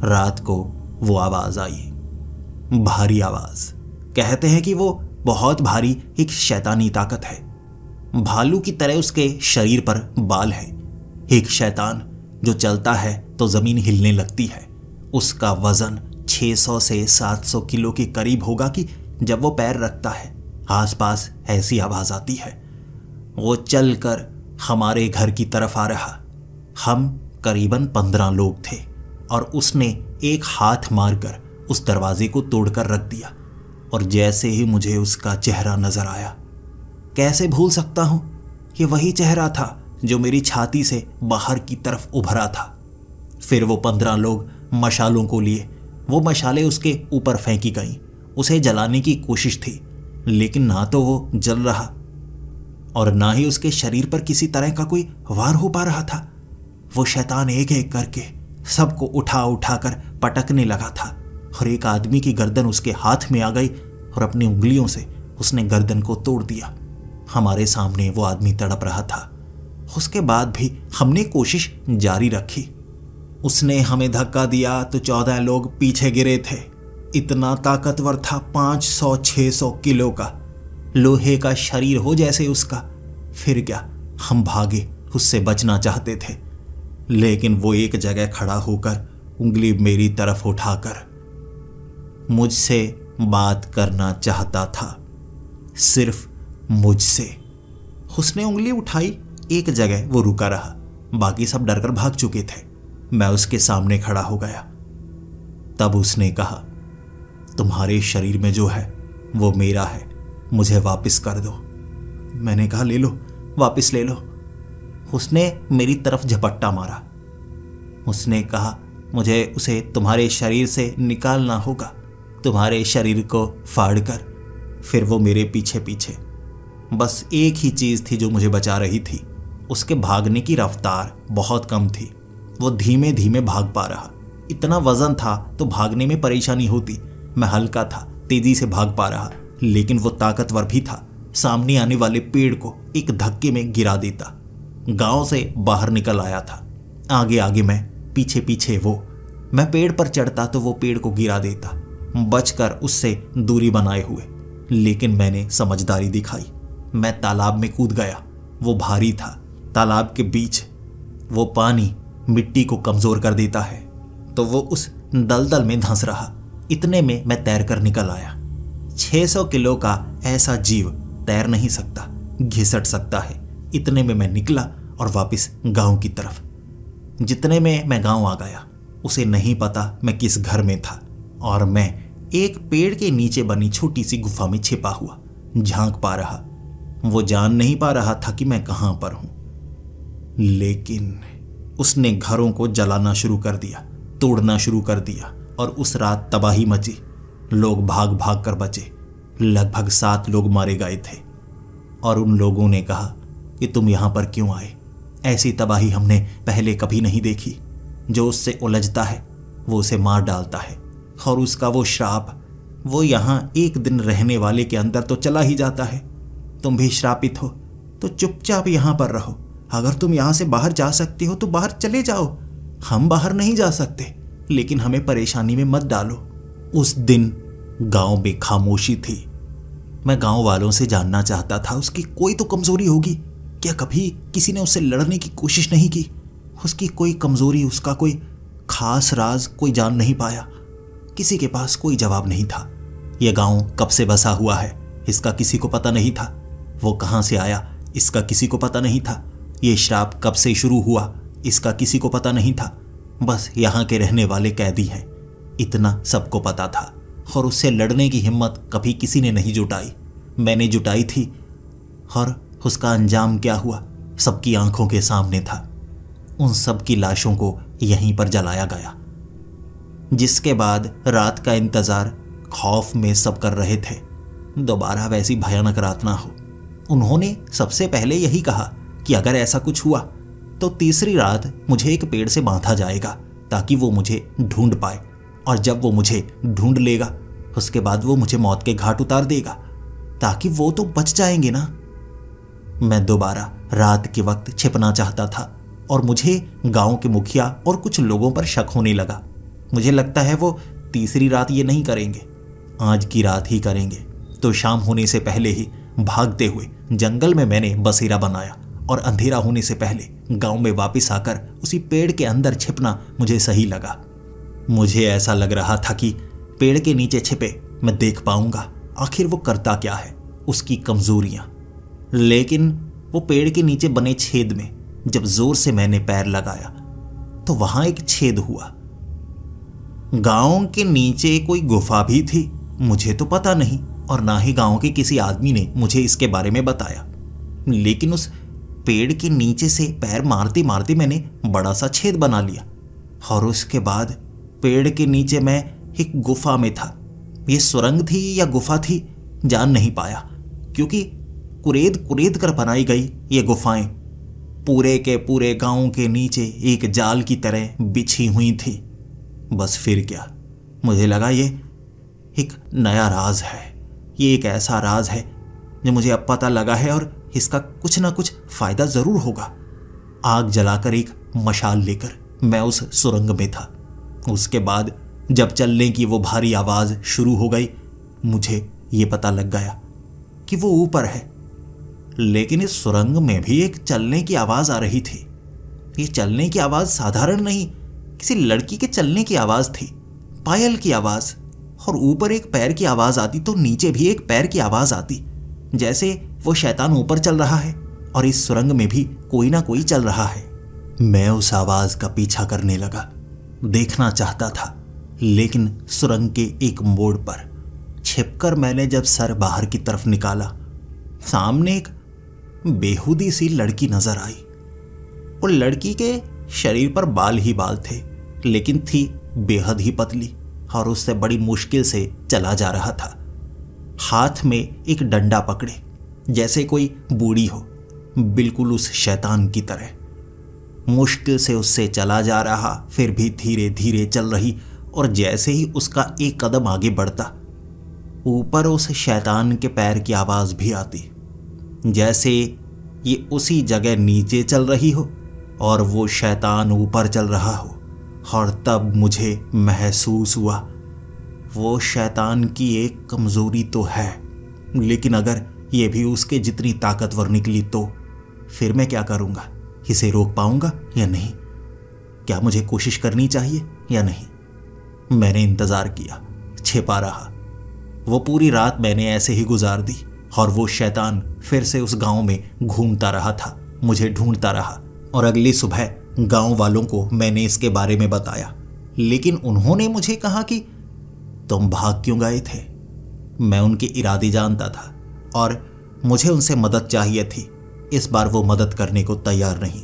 रात को वो आवाज आई, भारी आवाज। कहते हैं कि वो बहुत भारी एक शैतानी ताकत है। भालू की तरह उसके शरीर पर बाल है। एक शैतान जो चलता है तो जमीन हिलने लगती है। उसका वजन 600 से 700 किलो के करीब होगा कि जब वो पैर रखता है आसपास ऐसी आवाज आती है। वो चलकर हमारे घर की तरफ आ रहा। हम करीबन 15 लोग थे और उसने एक हाथ मारकर उस दरवाजे को तोड़कर रख दिया। और जैसे ही मुझे उसका चेहरा नजर आया, कैसे भूल सकता हूं, ये वही चेहरा था जो मेरी छाती से बाहर की तरफ उभरा था। फिर वो 15 लोग मशालों को लिए, वो मशालें उसके ऊपर फेंकी गईं। उसे जलाने की कोशिश थी, लेकिन ना तो वो जल रहा और ना ही उसके शरीर पर किसी तरह का कोई वार हो पा रहा था। वो शैतान एक एक करके सबको उठा उठाकर पटकने लगा था और एक आदमी की गर्दन उसके हाथ में आ गई और अपनी उंगलियों से उसने गर्दन को तोड़ दिया। हमारे सामने वो आदमी तड़प रहा था। उसके बाद भी हमने कोशिश जारी रखी। उसने हमें धक्का दिया तो 14 लोग पीछे गिरे थे। इतना ताकतवर था, 500-600 किलो का, लोहे का शरीर हो जैसे उसका। फिर क्या, हम भागे, उससे बचना चाहते थे, लेकिन वो एक जगह खड़ा होकर उंगली मेरी तरफ उठाकर मुझसे बात करना चाहता था, सिर्फ मुझसे। उसने उंगली उठाई, एक जगह वो रुका रहा, बाकी सब डरकर भाग चुके थे। मैं उसके सामने खड़ा हो गया। तब उसने कहा, तुम्हारे शरीर में जो है वो मेरा है, मुझे वापस कर दो। मैंने कहा, ले लो, वापस ले लो। उसने मेरी तरफ झपट्टा मारा। उसने कहा, मुझे उसे तुम्हारे शरीर से निकालना होगा, तुम्हारे शरीर को फाड़कर। फिर वो मेरे पीछे पीछे। बस एक ही चीज थी जो मुझे बचा रही थी। उसके भागने की रफ्तार बहुत कम थी। वो धीमे धीमे भाग पा रहा। इतना वजन था तो भागने में परेशानी होती। मैं हल्का था, तेजी से भाग पा रहा, लेकिन वो ताकतवर भी था। सामने आने वाले पेड़ को एक धक्के में गिरा देता। गांव से बाहर निकल आया था। आगे आगे मैं, पीछे पीछे वो। मैं पेड़ पर चढ़ता तो वो पेड़ को गिरा देता, बचकर उससे दूरी बनाए हुए। लेकिन मैंने समझदारी दिखाई। मैं तालाब में कूद गया। वो भारी था। तालाब के बीच वो पानी मिट्टी को कमजोर कर देता है, तो वो उस दलदल में धंस रहा। इतने में मैं तैरकर निकल आया। 600 किलो का ऐसा जीव तैर नहीं सकता, घिसट सकता है। इतने में मैं निकला और वापस गांव की तरफ। जितने में मैं गांव आ गया, उसे नहीं पता मैं किस घर में था और मैं एक पेड़ के नीचे बनी छोटी सी गुफा में छिपा हुआ झांक पा रहा। वो जान नहीं पा रहा था कि मैं कहां पर हूं, लेकिन उसने घरों को जलाना शुरू कर दिया, तोड़ना शुरू कर दिया और उस रात तबाही मची। लोग भाग भाग कर बचे। लगभग 7 लोग मारे गए थे और उन लोगों ने कहा कि तुम यहां पर क्यों आए? ऐसी तबाही हमने पहले कभी नहीं देखी। जो उससे उलझता है वो उसे मार डालता है और उसका वो श्राप, वो यहां एक दिन रहने वाले के अंदर तो चला ही जाता है, तुम भी श्रापित हो तो चुपचाप यहां पर रहो। अगर तुम यहां से बाहर जा सकते हो तो बाहर चले जाओ। हम बाहर नहीं जा सकते, लेकिन हमें परेशानी में मत डालो। उस दिन गांव में खामोशी थी। मैं गांव वालों से जानना चाहता था उसकी कोई तो कमजोरी होगी। क्या कभी किसी ने उससे लड़ने की कोशिश नहीं की? उसकी कोई कमजोरी, उसका कोई खास राज कोई जान नहीं पाया। किसी के पास कोई जवाब नहीं था। यह गांव कब से बसा हुआ है इसका किसी को पता नहीं था। वो कहां से आया इसका किसी को पता नहीं था। ये श्राप कब से शुरू हुआ इसका किसी को पता नहीं था। बस यहाँ के रहने वाले कैदी हैं, इतना सबको पता था। और उससे लड़ने की हिम्मत कभी किसी ने नहीं जुटाई। मैंने जुटाई थी और उसका अंजाम क्या हुआ सबकी आंखों के सामने था। उन सब की लाशों को यहीं पर जलाया गया। जिसके बाद रात का इंतजार खौफ में सब कर रहे थे, दोबारा वैसी भयानक रात ना हो। उन्होंने सबसे पहले यही कहा कि अगर ऐसा कुछ हुआ तो तीसरी रात मुझे एक पेड़ से बांधा जाएगा ताकि वो मुझे ढूंढ पाए, और जब वो मुझे ढूंढ लेगा उसके बाद वो मुझे मौत के घाट उतार देगा ताकि वो तो बच जाएंगे ना। मैं दोबारा रात के वक्त छिपना चाहता था और मुझे गांव के मुखिया और कुछ लोगों पर शक होने लगा। मुझे लगता है वो तीसरी रात ये नहीं करेंगे, आज की रात ही करेंगे। तो शाम होने से पहले ही भागते हुए जंगल में मैंने बसेरा बनाया और अंधेरा होने से पहले गांव में वापस आकर उसी पेड़ के अंदर छिपना मुझे सही लगा। मुझे ऐसा लग रहा था कि पेड़ के नीचे छिपे मैं देख पाऊंगा आखिर वो करता क्या है, उसकी कमजोरियां। लेकिन वो पेड़ के नीचे बने छेद में जब जोर से मैंने पैर लगाया तो वहां एक छेद हुआ। गांव के नीचे कोई गुफा भी थी, मुझे तो पता नहीं, और ना ही गांव के किसी आदमी ने मुझे इसके बारे में बताया। लेकिन उस पेड़ के नीचे से पैर मारते मारते मैंने बड़ा सा छेद बना लिया और उसके बाद पेड़ के नीचे मैं एक गुफा में था। ये सुरंग थी या गुफा थी जान नहीं पाया, क्योंकि कुरेद कुरेद कर बनाई गई ये गुफाएं पूरे के पूरे गांव के नीचे एक जाल की तरह बिछी हुई थी। बस फिर क्या, मुझे लगा ये एक नया राज है, ये एक ऐसा राज है जो मुझे अब पता लगा है और इसका कुछ ना कुछ फायदा जरूर होगा। आग जलाकर एक मशाल लेकर मैं उस सुरंग में था। उसके बाद जब चलने की वो भारी आवाज शुरू हो गई, मुझे ये पता लग गया कि वो ऊपर है। लेकिन इस सुरंग में भी एक चलने की आवाज आ रही थी। ये चलने की आवाज साधारण नहीं, किसी लड़की के चलने की आवाज थी, पायल की आवाज। और ऊपर एक पैर की आवाज आती तो नीचे भी एक पैर की आवाज आती, जैसे वो शैतान ऊपर चल रहा है और इस सुरंग में भी कोई ना कोई चल रहा है। मैं उस आवाज का पीछा करने लगा, देखना चाहता था। लेकिन सुरंग के एक मोड़ पर छिपकर मैंने जब सर बाहर की तरफ निकाला, सामने एक बेहुदी सी लड़की नजर आई। और लड़की के शरीर पर बाल ही बाल थे, लेकिन थी बेहद ही पतली और उससे बड़ी मुश्किल से चला जा रहा था। हाथ में एक डंडा पकड़े जैसे कोई बूढ़ी हो, बिल्कुल उस शैतान की तरह। मुश्किल से उससे चला जा रहा, फिर भी धीरे धीरे चल रही। और जैसे ही उसका एक कदम आगे बढ़ता, ऊपर उस शैतान के पैर की आवाज भी आती, जैसे ये उसी जगह नीचे चल रही हो और वो शैतान ऊपर चल रहा हो। और तब मुझे महसूस हुआ वो शैतान की एक कमजोरी तो है, लेकिन अगर ये भी उसके जितनी ताकतवर निकली तो फिर मैं क्या करूँगा? इसे रोक पाऊंगा या नहीं? क्या मुझे कोशिश करनी चाहिए या नहीं? मैंने इंतजार किया, छिपा रहा। वो पूरी रात मैंने ऐसे ही गुजार दी और वो शैतान फिर से उस गांव में घूमता रहा था, मुझे ढूंढता रहा। और अगली सुबह गांव वालों को मैंने इसके बारे में बताया, लेकिन उन्होंने मुझे कहा कि तुम भाग क्यों गए थे? मैं उनके इरादे जानता था और मुझे उनसे मदद चाहिए थी। इस बार वो मदद करने को तैयार नहीं।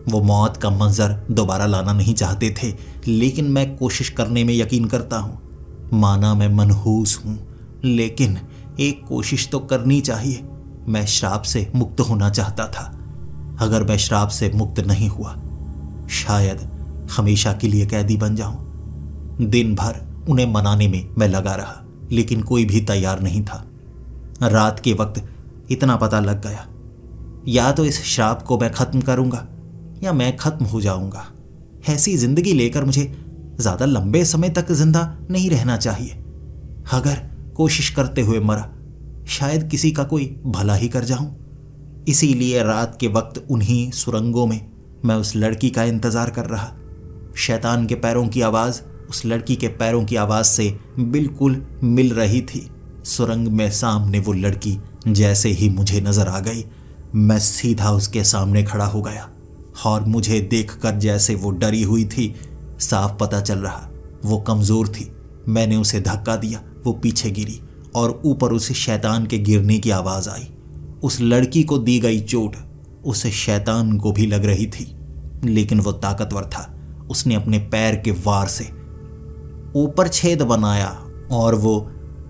वो मौत का मंजर दोबारा लाना नहीं चाहते थे, लेकिन मैं कोशिश करने में यकीन करता हूँ। माना मैं मनहूस हूँ, लेकिन एक कोशिश तो करनी चाहिए। मैं श्राप से मुक्त होना चाहता था। अगर मैं श्राप से मुक्त नहीं हुआ, शायद हमेशा के लिए कैदी बन जाऊं। दिन भर उन्हें मनाने में मैं लगा रहा, लेकिन कोई भी तैयार नहीं था। रात के वक्त इतना पता लग गया, या तो इस श्राप को मैं खत्म करूंगा या मैं खत्म हो जाऊंगा। ऐसी जिंदगी लेकर मुझे ज्यादा लंबे समय तक जिंदा नहीं रहना चाहिए। अगर कोशिश करते हुए मरा, शायद किसी का कोई भला ही कर जाऊं। इसीलिए रात के वक्त उन्हीं सुरंगों में मैं उस लड़की का इंतजार कर रहा। शैतान के पैरों की आवाज उस लड़की के पैरों की आवाज से बिल्कुल मिल रही थी। सुरंग में सामने वो लड़की जैसे ही मुझे नजर आ गई, मैं सीधा उसके सामने खड़ा हो गया और मुझे देखकर जैसे वो डरी हुई थी, साफ पता चल रहा वो कमजोर थी। मैंने उसे धक्का दिया, वो पीछे गिरी और ऊपर उस शैतान के गिरने की आवाज आई। उस लड़की को दी गई चोट उस शैतान को भी लग रही थी, लेकिन वो ताकतवर था। उसने अपने पैर के वार से ऊपर छेद बनाया और वो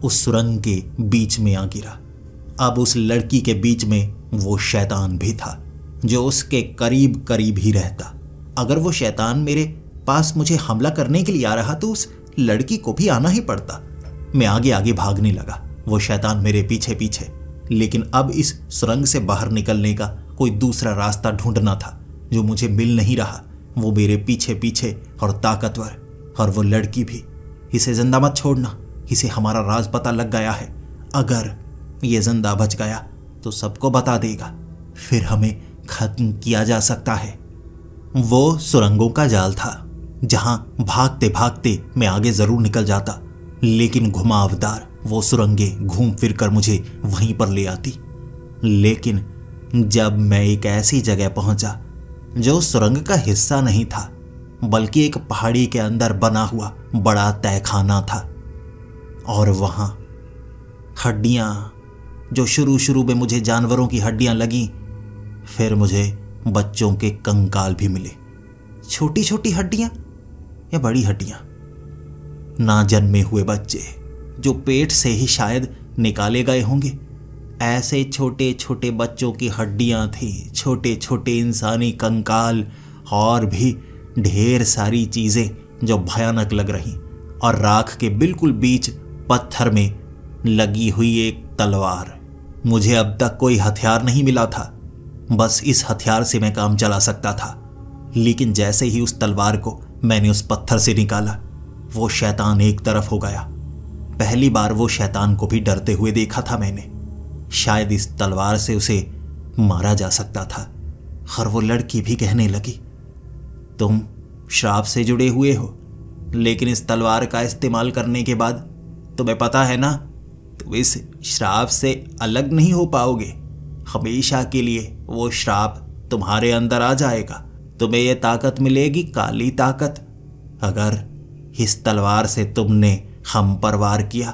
उस सुरंग के बीच में आ गिरा। अब उस लड़की के बीच में वो शैतान भी था जो उसके करीब करीब ही रहता। अगर वो शैतान मेरे पास मुझे हमला करने के लिए आ रहा तो उस लड़की को भी आना ही पड़ता। मैं आगे आगे भागने लगा, वो शैतान मेरे पीछे पीछे। लेकिन अब इस सुरंग से बाहर निकलने का कोई दूसरा रास्ता ढूंढना था जो मुझे मिल नहीं रहा। वो मेरे पीछे पीछे और ताकतवर, और वो लड़की भी। इसे जिंदा मत छोड़ना, इसे हमारा राज पता लग गया है। अगर ये जिंदा बच गया तो सबको बता देगा, फिर हमें खत्म किया जा सकता है। वो सुरंगों का जाल था जहां भागते भागते मैं आगे जरूर निकल जाता, लेकिन घुमावदार वो सुरंगे घूम फिर कर मुझे वहीं पर ले आती। लेकिन जब मैं एक ऐसी जगह पहुंचा जो सुरंग का हिस्सा नहीं था, बल्कि एक पहाड़ी के अंदर बना हुआ बड़ा तहखाना था, और वहां हड्डियां, जो शुरू में मुझे जानवरों की हड्डियां लगी, फिर मुझे बच्चों के कंकाल भी मिले। छोटी छोटी हड्डियां या बड़ी हड्डियां, ना जन्मे हुए बच्चे जो पेट से ही शायद निकाले गए होंगे। ऐसे छोटे छोटे बच्चों की हड्डियां थी, छोटे छोटे इंसानी कंकाल, और भी ढेर सारी चीजें जो भयानक लग रही। और राख के बिल्कुल बीच पत्थर में लगी हुई एक तलवार। मुझे अब तक कोई हथियार नहीं मिला था, बस इस हथियार से मैं काम चला सकता था। लेकिन जैसे ही उस तलवार को मैंने उस पत्थर से निकाला, वो शैतान एक तरफ हो गया। पहली बार वो शैतान को भी डरते हुए देखा था मैंने। शायद इस तलवार से उसे मारा जा सकता था। और वो लड़की भी कहने लगी, तुम श्राप से जुड़े हुए हो, लेकिन इस तलवार का इस्तेमाल करने के बाद तुम्हें पता है ना, तुम इस श्राप से अलग नहीं हो पाओगे। हमेशा के लिए वो श्राप तुम्हारे अंदर आ जाएगा। तुम्हें यह ताकत मिलेगी, काली ताकत। अगर इस तलवार से तुमने हम पर वार किया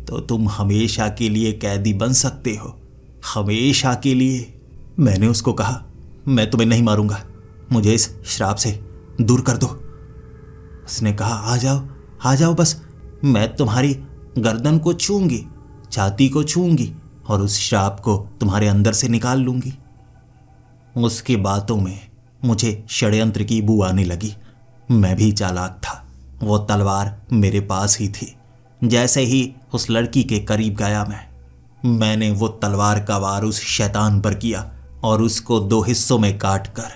तो तुम हमेशा के लिए कैदी बन सकते हो, हमेशा के लिए। मैंने उसको कहा, मैं तुम्हें नहीं मारूंगा, मुझे इस श्राप से दूर कर दो। उसने कहा, आ जाओ बस, मैं तुम्हारी गर्दन को छूंगी, छाती को छूंगी और उस श्राप को तुम्हारे अंदर से निकाल लूंगी। उसकी बातों में मुझे षड्यंत्र की बू आने लगी। मैं भी चालाक था। वो तलवार मेरे पास ही थी। जैसे ही उस लड़की के करीब गया मैंने वो तलवार का वार उस शैतान पर किया और उसको 2 हिस्सों में काट कर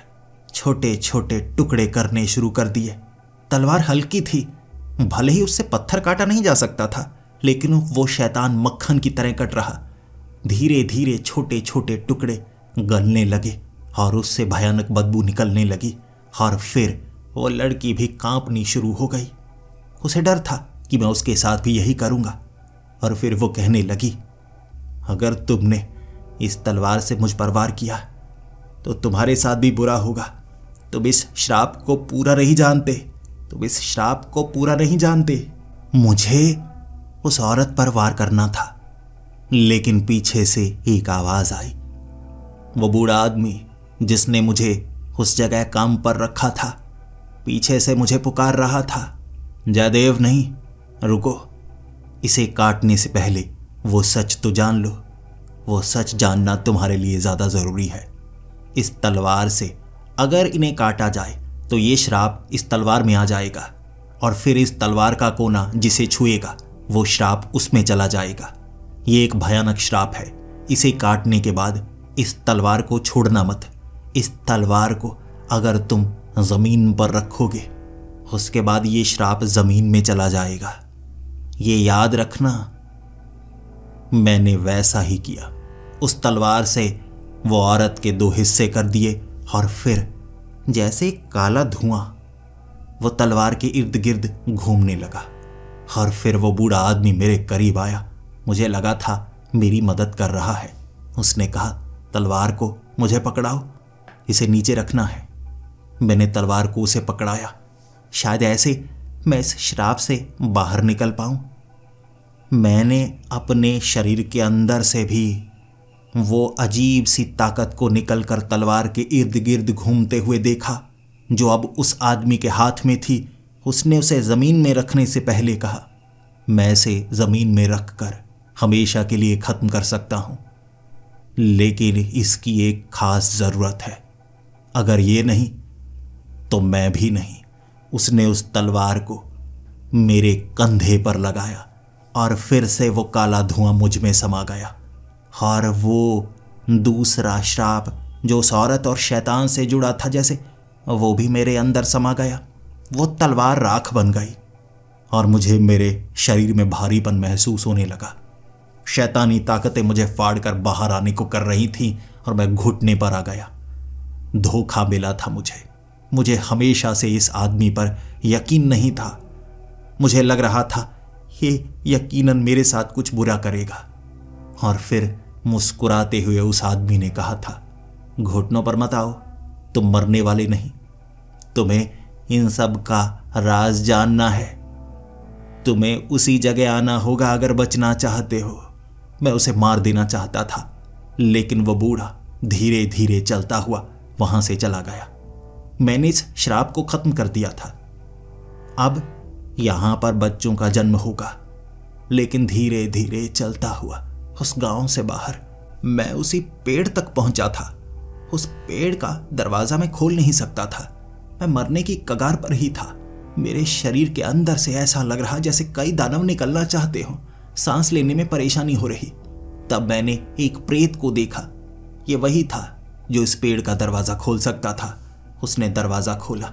छोटे छोटे टुकड़े करने शुरू कर दिए। तलवार हल्की थी, भले ही उससे पत्थर काटा नहीं जा सकता था, लेकिन वो शैतान मक्खन की तरह कट रहा। धीरे धीरे छोटे छोटे टुकड़े गलने लगे और उससे भयानक बदबू निकलने लगी। और फिर वो लड़की भी कांपनी शुरू हो गई। उसे डर था कि मैं उसके साथ भी यही करूंगा। और फिर वो कहने लगी, अगर तुमने इस तलवार से मुझ पर वार किया तो तुम्हारे साथ भी बुरा होगा। तुम इस श्राप को पूरा नहीं जानते, तुम इस श्राप को पूरा नहीं जानते। मुझे उस औरत पर वार करना था, लेकिन पीछे से एक आवाज आई। वो बूढ़ा आदमी जिसने मुझे उस जगह काम पर रखा था, पीछे से मुझे पुकार रहा था, जयदेव नहीं, रुको, इसे काटने से पहले वो सच तो जान लो। वो सच जानना तुम्हारे लिए ज्यादा जरूरी है। इस तलवार से अगर इन्हें काटा जाए तो ये श्राप इस तलवार में आ जाएगा और फिर इस तलवार का कोना जिसे छुएगा वो श्राप उसमें चला जाएगा। ये एक भयानक श्राप है इसे काटने के बाद इस तलवार को छोड़ना मत। इस तलवार को अगर तुम जमीन पर रखोगे, उसके बाद ये श्राप जमीन में चला जाएगा, ये याद रखना। मैंने वैसा ही किया। उस तलवार से वो औरत के 2 हिस्से कर दिए और फिर जैसे काला धुआं वो तलवार के इर्द गिर्द घूमने लगा। और फिर वो बूढ़ा आदमी मेरे करीब आया। मुझे लगा था मेरी मदद कर रहा है। उसने कहा, तलवार को मुझे पकड़ाओ, इसे नीचे रखना है। मैंने तलवार को उसे पकड़ाया। शायद ऐसे मैं इस श्राप से बाहर निकल पाऊं। मैंने अपने शरीर के अंदर से भी वो अजीब सी ताकत को निकलकर तलवार के इर्द गिर्द घूमते हुए देखा, जो अब उस आदमी के हाथ में थी। उसने उसे जमीन में रखने से पहले कहा, मैं इसे जमीन में रखकर हमेशा के लिए खत्म कर सकता हूं, लेकिन इसकी एक खास जरूरत है। अगर ये नहीं तो मैं भी नहीं। उसने उस तलवार को मेरे कंधे पर लगाया और फिर से वो काला धुआं मुझ में समा गया। और वो दूसरा श्राप जो उस औरत और शैतान से जुड़ा था, जैसे वो भी मेरे अंदर समा गया। वो तलवार राख बन गई और मुझे मेरे शरीर में भारीपन महसूस होने लगा। शैतानी ताकतें मुझे फाड़कर बाहर आने को कर रही थीं और मैं घुटने पर आ गया। धोखा मिला था मुझे हमेशा से इस आदमी पर यकीन नहीं था। मुझे लग रहा था ये यकीनन मेरे साथ कुछ बुरा करेगा। और फिर मुस्कुराते हुए उस आदमी ने कहा था, घुटनों पर मत आओ, तुम मरने वाले नहीं। तुम्हें इन सब का राज जानना है। तुम्हें उसी जगह आना होगा अगर बचना चाहते हो। मैं उसे मार देना चाहता था, लेकिन वो बूढ़ा धीरे धीरे चलता हुआ वहां से चला गया। मैंने इस श्राप को खत्म कर दिया था। अब यहां पर बच्चों का जन्म होगा। लेकिन धीरे धीरे चलता हुआ उस गांव से बाहर मैं उसी पेड़ तक पहुंचा था। उस पेड़ का दरवाजा मैं खोल नहीं सकता था। मैं मरने की कगार पर ही था। मेरे शरीर के अंदर से ऐसा लग रहा जैसे कई दानव निकलना चाहते हो। सांस लेने में परेशानी हो रही। तब मैंने एक प्रेत को देखा। ये वही था जो इस पेड़ का दरवाजा खोल सकता था। उसने दरवाजा खोला।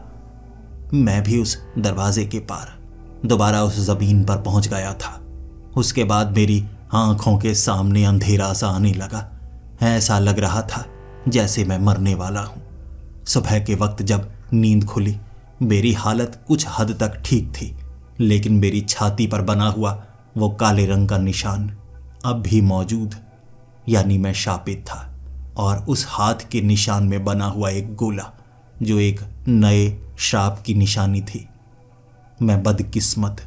मैं भी उस दरवाजे के पार दोबारा उस जमीन पर पहुंच गया था। उसके बाद मेरी आंखों के सामने अंधेरा सा आने लगा। ऐसा लग रहा था जैसे मैं मरने वाला हूं। सुबह के वक्त जब नींद खुली, मेरी हालत कुछ हद तक ठीक थी, लेकिन मेरी छाती पर बना हुआ वो काले रंग का निशान अब भी मौजूद, यानी मैं शापित था। और उस हाथ के निशान में बना हुआ एक गोला जो एक नए श्राप की निशानी थी। मैं बदकिस्मत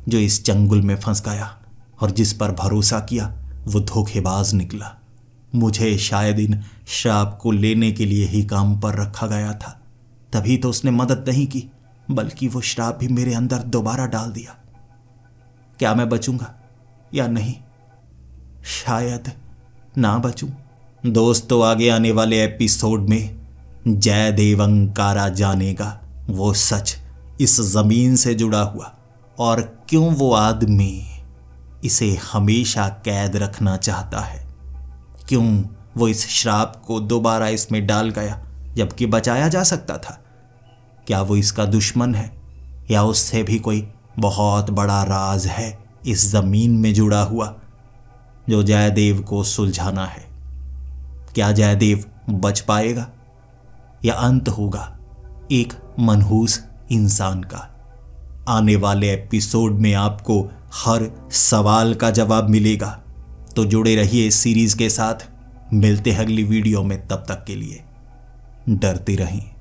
जो इस चंगुल में फंस गया और जिस पर भरोसा किया वो धोखेबाज निकला। मुझे शायद इन श्राप को लेने के लिए ही काम पर रखा गया था। तभी तो उसने मदद नहीं की, बल्कि वो श्राप भी मेरे अंदर दोबारा डाल दिया। क्या मैं बचूंगा या नहीं? शायद ना बचूं। दोस्तों, आगे आने वाले एपिसोड में जयदेव अंकारा जानेगा वो सच इस जमीन से जुड़ा हुआ और क्यों वो आदमी इसे हमेशा कैद रखना चाहता है। क्यों वो इस श्राप को दोबारा इसमें डाल गया जबकि बचाया जा सकता था। क्या वो इसका दुश्मन है या उससे भी कोई बहुत बड़ा राज है इस जमीन में जुड़ा हुआ जो जयदेव को सुलझाना है। क्या जयदेव बच पाएगा या अंत होगा एक मनहूस इंसान का? आने वाले एपिसोड में आपको हर सवाल का जवाब मिलेगा। तो जुड़े रहिए इस सीरीज के साथ। मिलते हैं अगली वीडियो में। तब तक के लिए डरते रहें।